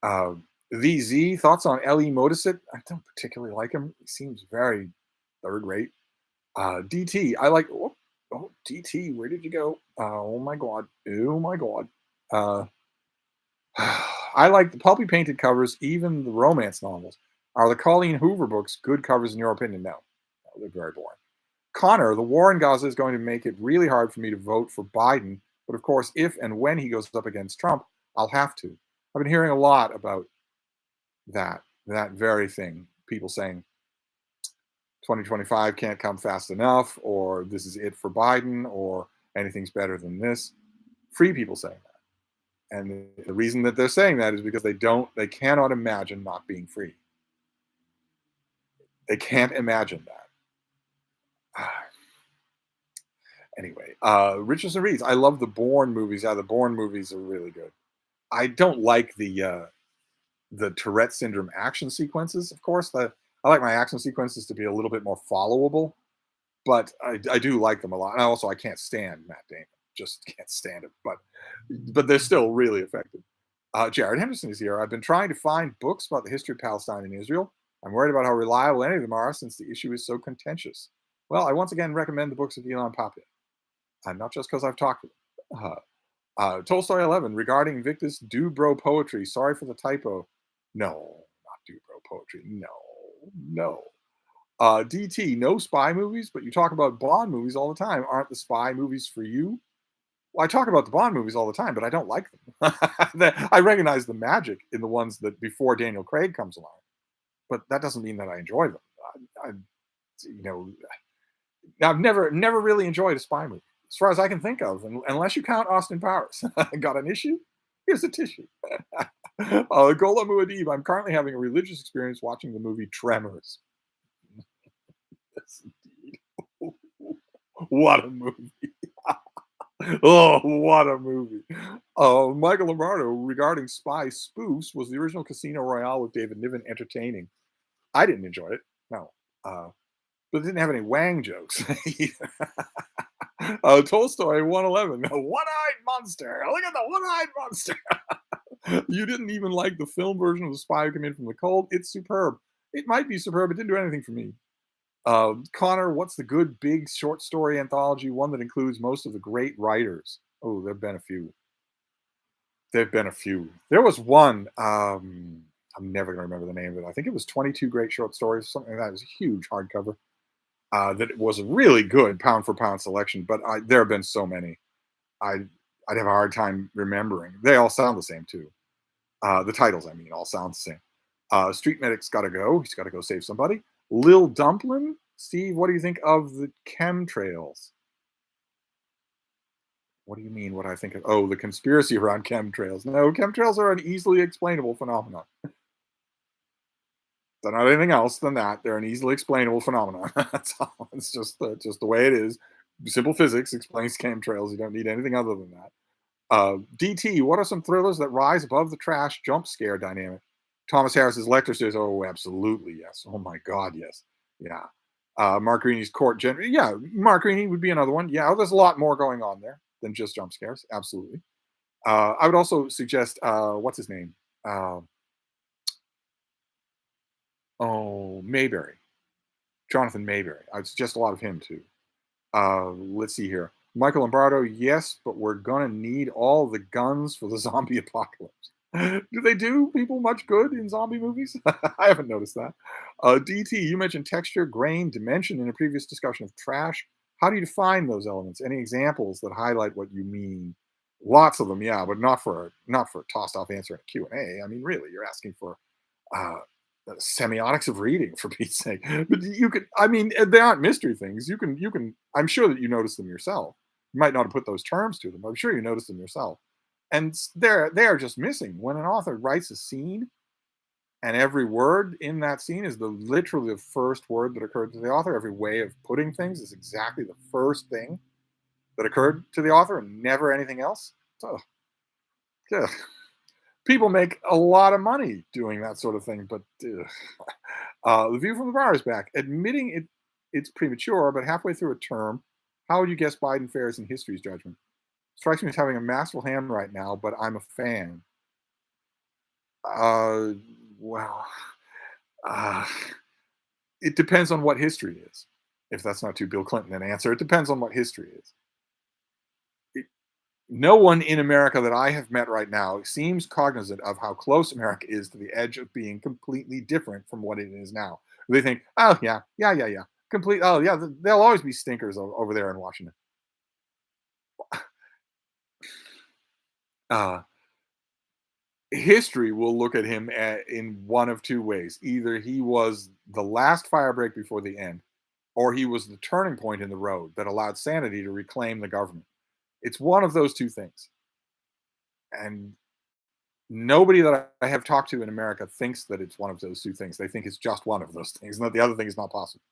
Uh, VZ, thoughts on L.E. Modasit? I don't particularly like him. He seems very third rate. DT, I like. DT, where did you go? Oh my god. Oh my god. Uh, I like the pulpy painted covers, even the romance novels. Are the Colleen Hoover books good covers in your opinion? No. They're very boring. Connor, the war in Gaza is going to make it really hard for me to vote for Biden. But of course, if and when he goes up against Trump, I'll have to. I've been hearing a lot about that very thing. People saying 2025 can't come fast enough, or this is it for Biden, or anything's better than this. Free people saying that. And the reason that they're saying that is because they cannot imagine not being free. They can't imagine that. Anyway, Richardson Reads. I love the Bourne movies. Yeah, the Bourne movies are really good. I don't like the Tourette syndrome action sequences. Of course, I like my action sequences to be a little bit more followable, but I do like them a lot. And also, I can't stand Matt Damon. Just can't stand him. But they're still really effective. Jared Henderson is here. I've been trying to find books about the history of Palestine and Israel. I'm worried about how reliable any of them are since the issue is so contentious. Well, I once again recommend the books of Elon Papier, and not just because I've talked to them. Tolstoy 11, regarding Victus Dubrow poetry. Sorry for the typo. No, not Dubrow poetry. No, no. DT, no spy movies, but you talk about Bond movies all the time. Aren't the spy movies for you? Well, I talk about the Bond movies all the time, but I don't like them. I recognize the magic in the ones that before Daniel Craig comes along, but that doesn't mean that I enjoy them. I you know, I've never really enjoyed a spy movie, as far as I can think of, unless you count Austin Powers. Got an issue? Here's a tissue. Gola Muad'Dib, I'm currently having a religious experience watching the movie Tremors. Yes, indeed. What a movie. Oh, what a movie. Michael Lombardo, regarding spy spoofs, was the original Casino Royale with David Niven entertaining? I didn't enjoy it. No. But it didn't have any Wang jokes either. Tolstoy 111. One-eyed monster. Look at the one-eyed monster. You didn't even like the film version of The Spy Who Came In From the Cold. It's superb. It might be superb. It didn't do anything for me. Connor, what's the good big short story anthology? One that includes most of the great writers. Oh, there've been a few. There've been a few. There was one. I'm never going to remember the name of it. I think it was 22 Great Short Stories. Something like that. It was a huge hardcover. That was a really good pound for pound selection, but there have been so many. I'd have a hard time remembering. They all sound the same too. The titles, I mean, all sound the same. Street Medic's got to go. He's got to go save somebody. Lil Dumplin, Steve, what do you think of the chemtrails? What do you mean? What I think of? Oh, the conspiracy around chemtrails. No, chemtrails are an easily explainable phenomenon. They're not anything else than that. They're an easily explainable phenomenon. That's all. It's just the way it is. Simple physics explains chemtrails. You don't need anything other than that. DT, what are some thrillers that rise above the trash jump scare dynamic? Thomas Harris's Lecter says, oh, absolutely, yes. Oh my God, yes. Yeah. Mark Greaney's Court General. Yeah, Mark Greaney would be another one. Yeah, there's a lot more going on there than just jump scares. Absolutely. I would also suggest, what's his name? Mayberry. Jonathan Mayberry. I would suggest a lot of him too. Let's see here. Michael Lombardo, yes, but we're gonna need all the guns for the zombie apocalypse. Do they do people much good in zombie movies? I haven't noticed that. DT, you mentioned texture, grain, dimension in a previous discussion of trash. How do you define those elements? Any examples that highlight what you mean? Lots of them, yeah, but not for a tossed off answer in a Q and A. I mean, really, you're asking for uh, semiotics of reading for Pete's sake. But you could, I mean, they aren't mystery things. You can. I'm sure that you notice them yourself. You might not have put those terms to them. But I'm sure you notice them yourself. And they are just missing. When an author writes a scene, and every word in that scene is the literally the first word that occurred to the author. Every way of putting things is exactly the first thing that occurred to the author, and never anything else. So, yeah. People make a lot of money doing that sort of thing, but the view from the bar is back. Admitting it's premature, but halfway through a term, how would you guess Biden fares in history's judgment? Strikes me as having a masterful hand right now, but I'm a fan. Uh, well, uh, it depends on what history is. If that's not too Bill Clinton an answer, it depends on what history is. No one in America that I have met right now seems cognizant of how close America is to the edge of being completely different from what it is now. They think, oh yeah, yeah, yeah, yeah, complete. Oh yeah, there'll always be stinkers over there in Washington. Uh, History will look at him in one of two ways: either he was the last firebreak before the end, or he was the turning point in the road that allowed sanity to reclaim the government. It's one of those two things, and nobody that I have talked to in America thinks that it's one of those two things. They think it's just one of those things, and that the other thing is not possible.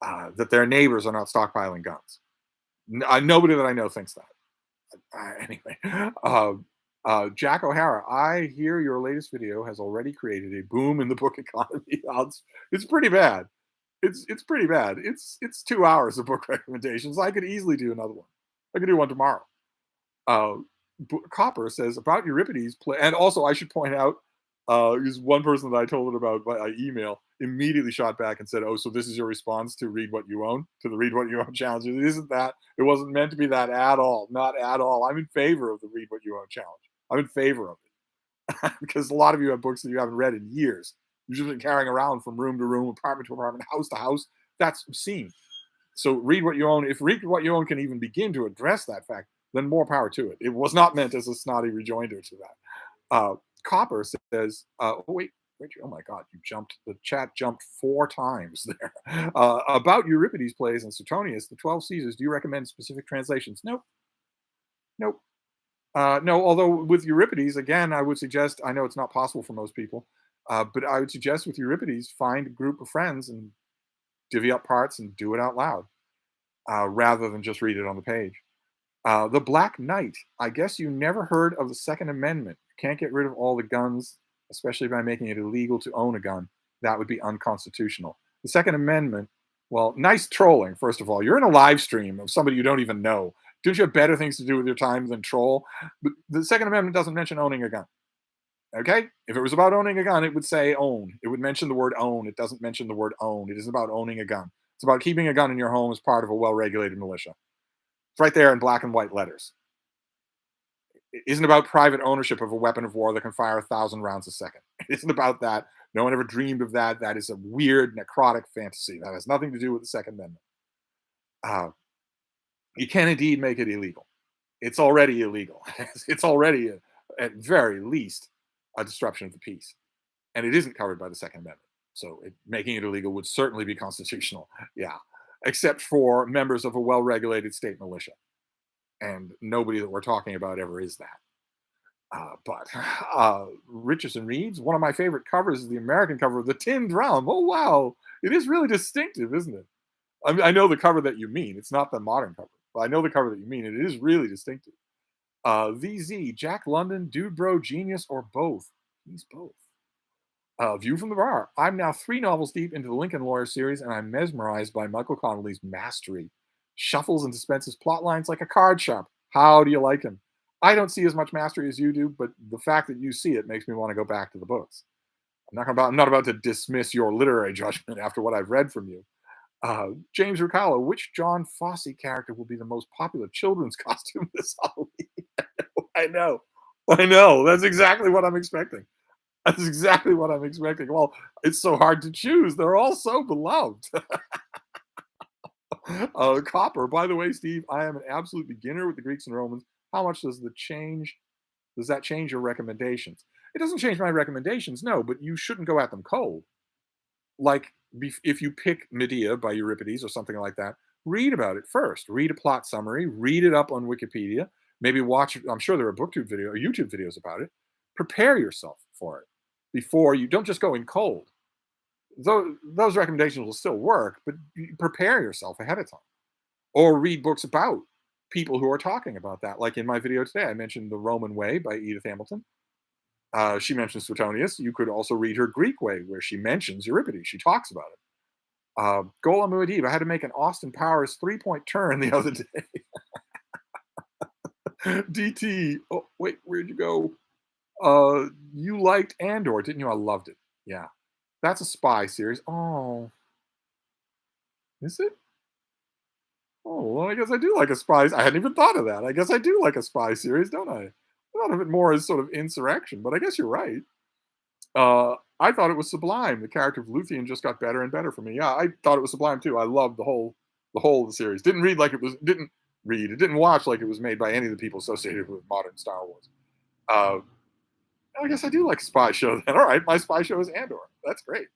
That their neighbors are not stockpiling guns. Nobody that I know thinks that. Anyway, Jack O'Hara, I hear your latest video has already created a boom in the book economy. It's pretty bad. It's pretty bad. It's 2 hours of book recommendations. I could easily do another one. I could do one tomorrow. uh, Copper says about Euripides, and also I should point out, is one person that I told it about by email immediately shot back and said, "Oh, so this is your response to read what you own, to the read what you own challenge? It isn't that. It wasn't meant to be that at all. Not at all. I'm in favor of the read what you own challenge. I'm in favor of it because a lot of you have books that you haven't read in years. You've just been carrying around from room to room, apartment to apartment, house to house. That's obscene. So read what you own. If read what you own can even begin to address that fact, then more power to it. It was not meant as a snotty rejoinder to that. Copper says, oh wait, oh my God, the chat jumped 4 times there. About Euripides plays and Suetonius, the 12 Caesars, do you recommend specific translations? Nope, nope. No, although with Euripides, again, I would suggest, I know it's not possible for most people, but I would suggest with Euripides, find a group of friends and divvy up parts and do it out loud rather than just read it on the page. The Black Knight. I guess you never heard of the Second Amendment. You can't get rid of all the guns, especially by making it illegal to own a gun. That would be unconstitutional. The Second Amendment, well, nice trolling, first of all. You're in a live stream of somebody you don't even know. Don't you have better things to do with your time than troll? But the Second Amendment doesn't mention owning a gun. Okay? If it was about owning a gun, it would say own. It would mention the word own. It doesn't mention the word own. It isn't about owning a gun. It's about keeping a gun in your home as part of a well regulated militia. It's right there in black and white letters. It isn't about private ownership of a weapon of war that can fire 1,000 rounds a second. It isn't about that. No one ever dreamed of that. That is a weird, necrotic fantasy. That has nothing to do with the Second Amendment. Uh, you can indeed make it illegal. It's already illegal. It's already, at very least, a disruption of the peace. And it isn't covered by the Second Amendment. So making it illegal would certainly be constitutional. Yeah. Except for members of a well regulated state militia. And nobody that we're talking about ever is that. But Richardson reads, one of my favorite covers is the American cover of the Tin Drum. Oh, wow. It is really distinctive, isn't it? I know the cover that you mean. It's not the modern cover. But I know the cover that you mean. And it is really distinctive. VZ, Jack London, Dude Bro, Genius, or both? He's both. View from the Bar. I'm now 3 novels deep into the Lincoln Lawyer series, and I'm mesmerized by Michael Connelly's mastery. Shuffles and dispenses plot lines like a card sharp. How do you like him? I don't see as much mastery as you do, but the fact that you see it makes me want to go back to the books. I'm not about to dismiss your literary judgment after what I've read from you. James Rucalo, which John Fosse character will be the most popular children's costume this Halloween? I know. I know. That's exactly what I'm expecting. That's exactly what I'm expecting. Well, it's so hard to choose. They're all so beloved. Copper. By the way, Steve, I am an absolute beginner with the Greeks and Romans. How much does that change your recommendations? It doesn't change my recommendations, no, but you shouldn't go at them cold. Like if you pick Medea by Euripides or something like that, read about it first. Read a plot summary, read it up on Wikipedia, maybe watch, I'm sure there are booktube video or YouTube videos about it. Prepare yourself for it before you don't just go in cold. Those recommendations will still work, but prepare yourself ahead of time. Or read books about people who are talking about that. Like in my video today, I mentioned The Roman Way by Edith Hamilton. She mentions Suetonius. You could also read her Greek Way, where she mentions Euripides. She talks about it. Gola Muad'Dib. I had to make an Austin Powers 3-point turn the other day. DT. Oh, wait, where'd you go? You liked Andor, didn't you? I loved it. Yeah. That's a spy series. Oh. Is it? Oh, well, I guess I do like a spy. I hadn't even thought of that. I guess I do like a spy series, don't I? I thought of it more as sort of insurrection, but I guess you're right. I thought it was sublime. The character of Luthien just got better and better for me. Yeah, I thought it was sublime too. I loved the whole of the series. Didn't watch like it was made by any of the people associated with modern Star Wars. Uh, I guess I do like spy show then. All right, my spy show is Andor. That's great.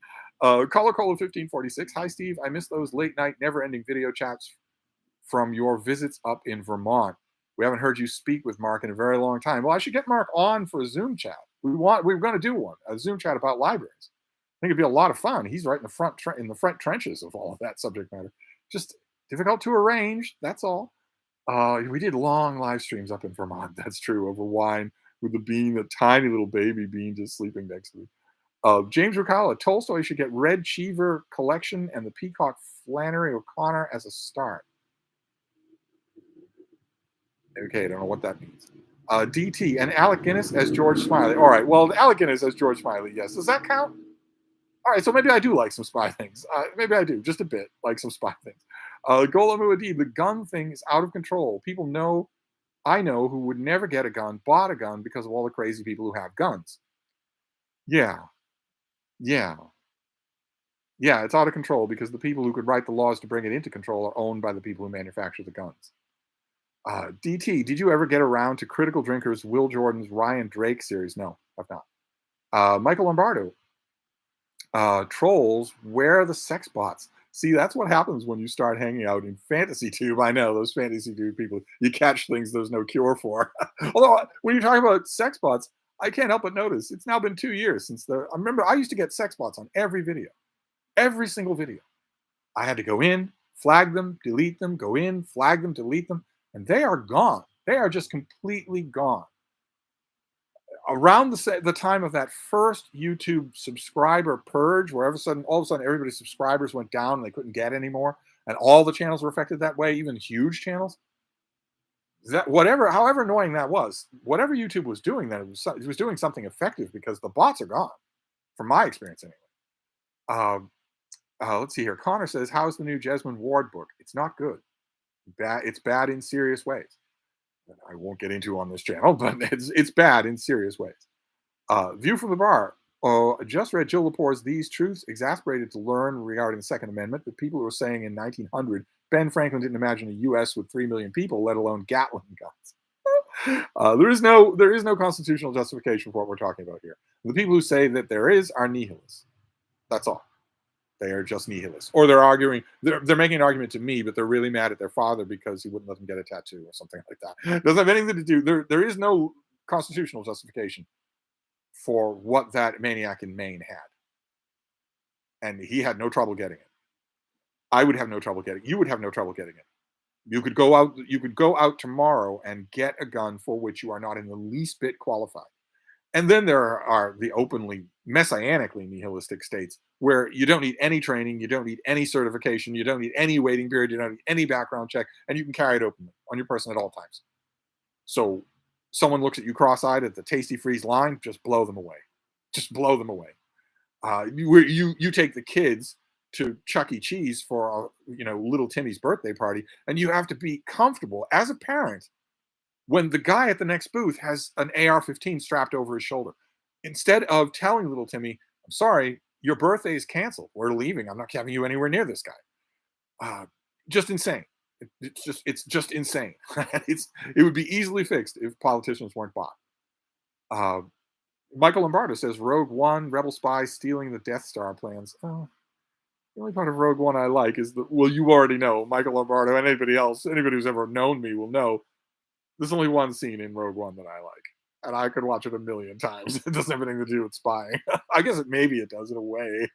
Color Cola 1546. Hi Steve, I miss those late night, never ending video chats from your visits up in Vermont. We haven't heard you speak with Mark in a very long time. Well, I should get Mark on for a Zoom chat. We're going to do one, a Zoom chat about libraries. I think it'd be a lot of fun. He's right in the front trenches of all of that subject matter. Just difficult to arrange. That's all. We did long live streams up in Vermont. That's true, over wine with the tiny little baby bean, just sleeping next to me. James Rucala, Tolstoy should get Red Cheever collection and the Peacock Flannery O'Connor as a start. Okay, I don't know what that means. DT and Alec Guinness as George Smiley. All right, well, Alec Guinness as George Smiley, yes. Does that count? All right, so maybe I do like some spy things. Maybe I do, just a bit, like some spy things. Gola Muad'Dib, the gun thing is out of control. I know, who would never get a gun, bought a gun because of all the crazy people who have guns. Yeah, yeah. Yeah, it's out of control because the people who could write the laws to bring it into control are owned by the people who manufacture the guns. DT, did you ever get around to Critical Drinkers, Will Jordan's Ryan Drake series? No, I've not. Michael Lombardo, Trolls, where are the sex bots? See, that's what happens when you start hanging out in fantasy tube. I know those fantasy tube people, you catch things there's no cure for. Although, when you're talking about sex bots, I can't help but notice it's now been 2 years since I remember I used to get sex bots on every video, every single video. I had to go in, flag them, delete them, go in, flag them, delete them, and they are gone. They are just completely gone. Around the time of that first YouTube subscriber purge, where all of a sudden everybody's subscribers went down and they couldn't get anymore, and all the channels were affected that way, even huge channels. However annoying that was, whatever YouTube was doing then, it was doing something effective because the bots are gone, from my experience anyway. Let's see here. Connor says, "How's the new Jesmond Ward book?" It's not good. It's bad in serious ways. I won't get into on this channel, but it's bad in serious ways. View from the bar. Just read Jill Lepore's "These Truths Exasperated to Learn" regarding the Second Amendment. The people who were saying in 1900 Ben Franklin didn't imagine a U.S. with 3 million people, let alone Gatling guns. There is no constitutional justification for what we're talking about here. The people who say that there is are nihilists. That's all. They are just nihilists, or they're making an argument to me, but they're really mad at their father because he wouldn't let them get a tattoo or something like that. Doesn't have anything to do. There is no constitutional justification for what that maniac in Maine had, and he had no trouble getting it. I would have no trouble getting it. You would have no trouble getting it. You could go out tomorrow and get a gun for which you are not in the least bit qualified. And then there are the openly messianically nihilistic states where you don't need any training, you don't need any certification, you don't need any waiting period, you don't need any background check, and you can carry it openly on your person at all times. So someone looks at you cross-eyed at the Tasty Freeze line, just blow them away. Just blow them away. You take the kids to Chuck E. Cheese for little Timmy's birthday party, and you have to be comfortable as a parent when the guy at the next booth has an AR-15 strapped over his shoulder. Instead of telling little Timmy, "I'm sorry, your birthday is canceled. We're leaving. I'm not having you anywhere near this guy." Uh, just insane. It's just insane. It would be easily fixed if politicians weren't bought. Uh, Michael Lombardo says Rogue One, Rebel spies stealing the Death Star plans. Oh, the only part of Rogue One I like is you already know, Michael Lombardo and anybody who's ever known me will know there's only one scene in Rogue One that I like. And I could watch it a million times. It doesn't have anything to do with spying. I guess maybe it does in a way.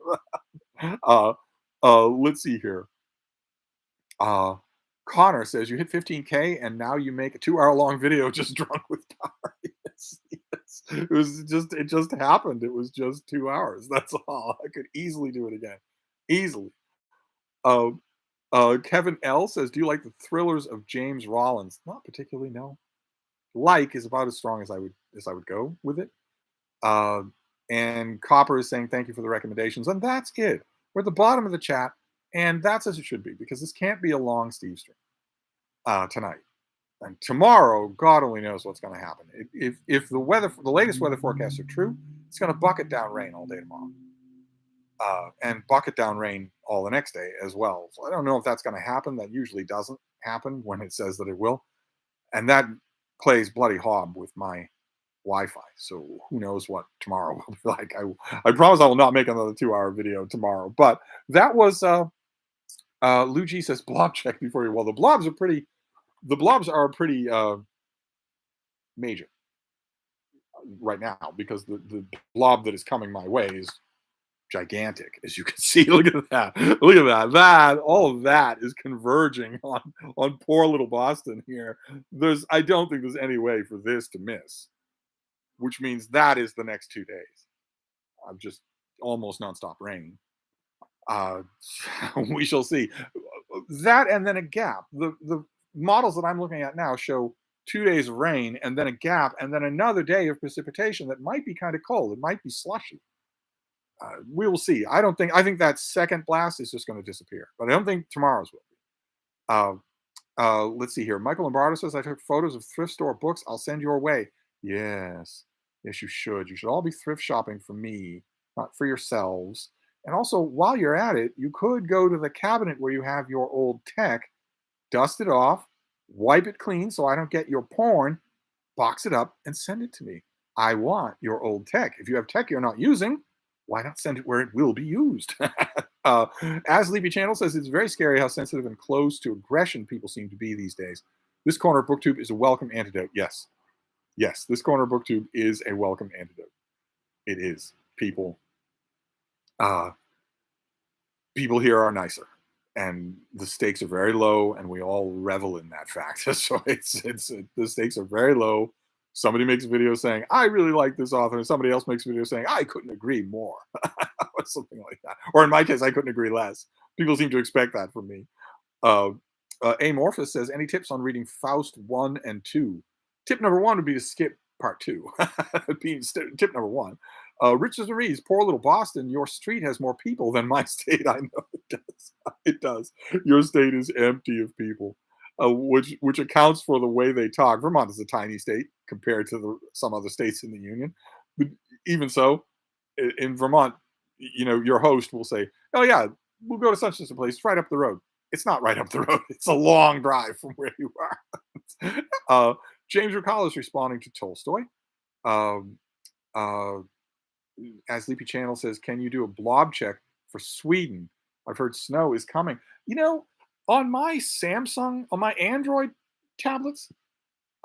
uh, let's see here. Uh, Connor says you hit 15K and now you make a 2 hour long video just drunk with power. Yes, yes. It just happened. It was just 2 hours. That's all. I could easily do it again. Easily. Uh, Kevin L says, do you like the thrillers of James Rollins? Not particularly, no. Like is about as strong as I would go with it. Uh, and Copper is saying thank you for the recommendations, and that's it. We're at the bottom of the chat, and that's as it should be because this can't be a long Steve stream tonight. And tomorrow, God only knows what's going to happen. If the latest weather forecasts are true, it's going to bucket down rain all day tomorrow, and bucket down rain all the next day as well. So I don't know if that's going to happen. That usually doesn't happen when it says that it will, and that plays bloody hob with my Wi-Fi. So who knows what tomorrow will be like. I promise I will not make another 2 hour video tomorrow. But that was Lou G says blob check before you. Well, the blobs are pretty major right now because the blob that is coming my way is gigantic, as you can see. Look at that. Look at that. All of that is converging on poor little Boston here. I don't think there's any way for this to miss, which means that is the next 2 days of just almost nonstop rain. We shall see. That and then a gap. The models that I'm looking at now show 2 days of rain and then a gap and then another day of precipitation that might be kind of cold. It might be slushy. We will see. I think that second blast is just going to disappear, but I don't think tomorrow's will be. Let's see here. Michael Lombardo says, I took photos of thrift store books. I'll send your way. Yes. Yes, you should. You should all be thrift shopping for me, not for yourselves. And also, while you're at it, you could go to the cabinet where you have your old tech, dust it off, wipe it clean so I don't get your porn, box it up, and send it to me. I want your old tech. If you have tech you're not using, why not send it where it will be used? As Leapy Channel says, it's very scary how sensitive and close to aggression people seem to be these days. This corner of BookTube is a welcome antidote. Yes. Yes, this corner of BookTube is a welcome antidote. It is. People here are nicer. And the stakes are very low, and we all revel in that fact. So the stakes are very low. Somebody makes a video saying, I really like this author, and somebody else makes a video saying, I couldn't agree more, or something like that. Or in my case, I couldn't agree less. People seem to expect that from me. Amorphous says, any tips on reading Faust 1 and 2? Tip number 1 would be to skip part 2. Tip number 1. Richard Rees, poor little Boston, your street has more people than my state. I know it does. It does. Your state is empty of people. Which accounts for the way they talk. Vermont is a tiny state compared to some other states in the union. But even so, in Vermont, your host will say, oh yeah, we'll go to such and such a place. It's right up the road. It's not right up the road. It's a long drive from where you are. James Ricala is responding to Tolstoy. As Leapy Channel says, can you do a blob check for Sweden? I've heard snow is coming. On my Samsung, on my Android tablets,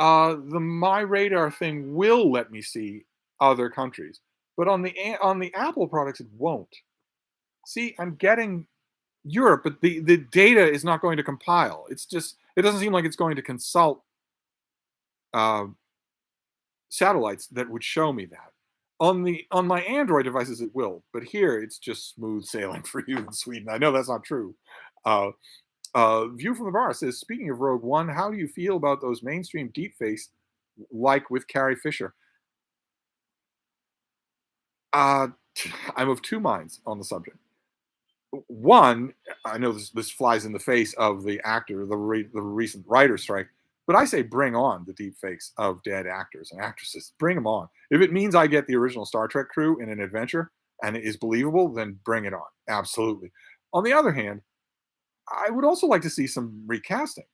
the My Radar thing will let me see other countries, but on the Apple products, it won't. See, I'm getting Europe, but the data is not going to compile. It doesn't seem like it's going to consult satellites that would show me that. On my Android devices, it will, but here it's just smooth sailing for you in Sweden. I know that's not true. View from the Bar says, speaking of Rogue One, how do you feel about those mainstream deepfakes like with Carrie Fisher? I'm of two minds on the subject. One, I know this flies in the face of the actor, the recent writer strike, but I say bring on the deep fakes of dead actors and actresses. Bring them on. If it means I get the original Star Trek crew in an adventure and it is believable, then bring it on. Absolutely. On the other hand, I would also like to see some recasting.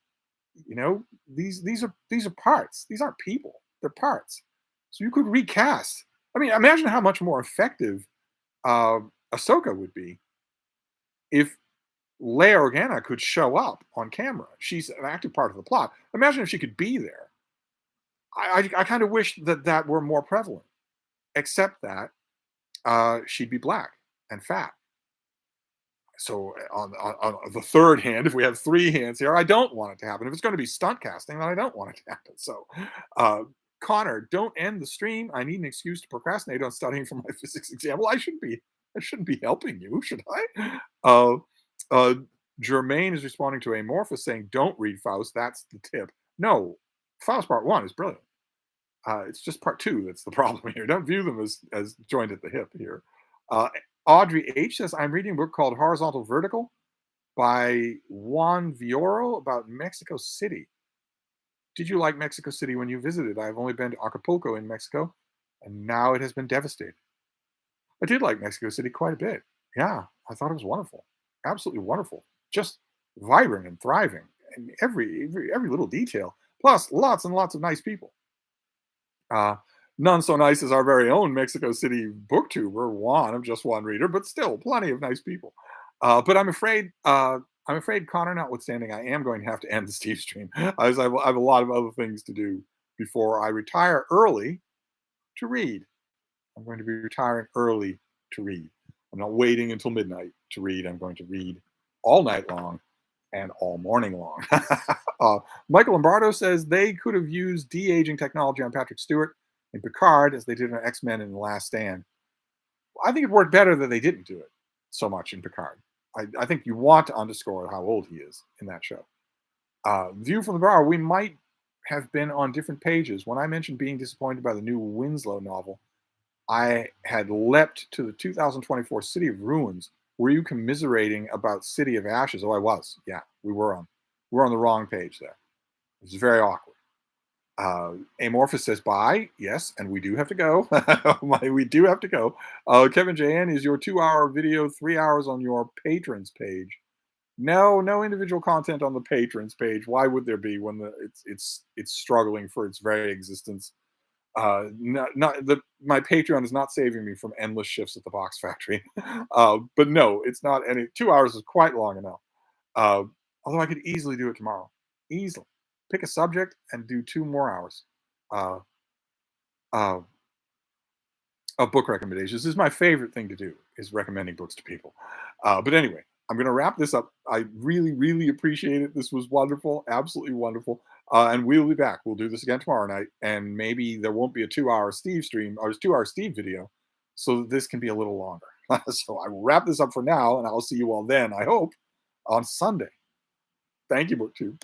You know, these are parts. These aren't people. They're parts. So you could recast. I mean, imagine how much more effective uh, Ahsoka would be if Leia Organa could show up on camera. She's an active part of the plot. Imagine if she could be there. I kind of wish that that were more prevalent, except that she'd be black and fat. So on the third hand, if we have three hands here, I don't want it to happen. If it's going to be stunt casting, then I don't want it to happen. So, uh, Connor, don't end the stream. I need an excuse to procrastinate on studying for my physics exam. Well, I shouldn't be helping you, should I? Uh, Germaine is responding to Amorphous saying, "Don't read Faust. That's the tip." No, Faust Part One is brilliant. It's just Part Two that's the problem here. Don't view them as joined at the hip here. Uh, Audrey H says, "I'm reading a book called Horizontal Vertical by Juan Vioro about Mexico City. Did you like Mexico City when you visited? I've only been to Acapulco in Mexico, and now it has been devastated." I did like Mexico City quite a bit. Yeah, I thought it was wonderful, absolutely wonderful, just vibrant and thriving, and every little detail. Plus, lots and lots of nice people. Uh, None so nice as our very own Mexico City booktuber Juan. I'm just one reader, but still plenty of nice people. But I'm afraid, Connor, notwithstanding, I am going to have to end the Steve stream as I have a lot of other things to do before I retire early to read. I'm going to be retiring early to read. I'm not waiting until midnight to read. I'm going to read all night long and all morning long. Michael Lombardo says they could have used de-aging technology on Patrick Stewart in Picard as they did on X-Men in The Last Stand. I think it worked better that they didn't do it so much in Picard. I think you want to underscore how old he is in that show. View from the Bar, we might have been on different pages. When I mentioned being disappointed by the new Winslow novel, I had leapt to the 2024 City of Ruins. Were you commiserating about City of Ashes? Oh, I was. Yeah, we're on the wrong page there. It was very awkward. Amorphous says bye. Yes, and we do have to go. We do have to go. Kevin JN, is your 2-hour video 3 hours on your patrons page? No, no individual content on the patrons page. Why would there be when it's struggling for its very existence? My Patreon is not saving me from endless shifts at the box factory. But no, it's not any. 2 hours is quite long enough. Uh, Although I could easily do it tomorrow. Easily pick a subject and do 2 more hours uh, uh, of book recommendations. This is my favorite thing to do, is recommending books to people. But anyway, I'm going to wrap this up. I really, really appreciate it. This was wonderful, absolutely wonderful. And we'll be back. We'll do this again tomorrow night, and maybe there won't be a 2-hour Steve stream or 2-hour Steve video, so that this can be a little longer. So I will wrap this up for now, and I'll see you all then, I hope, on Sunday. Thank you, BookTube.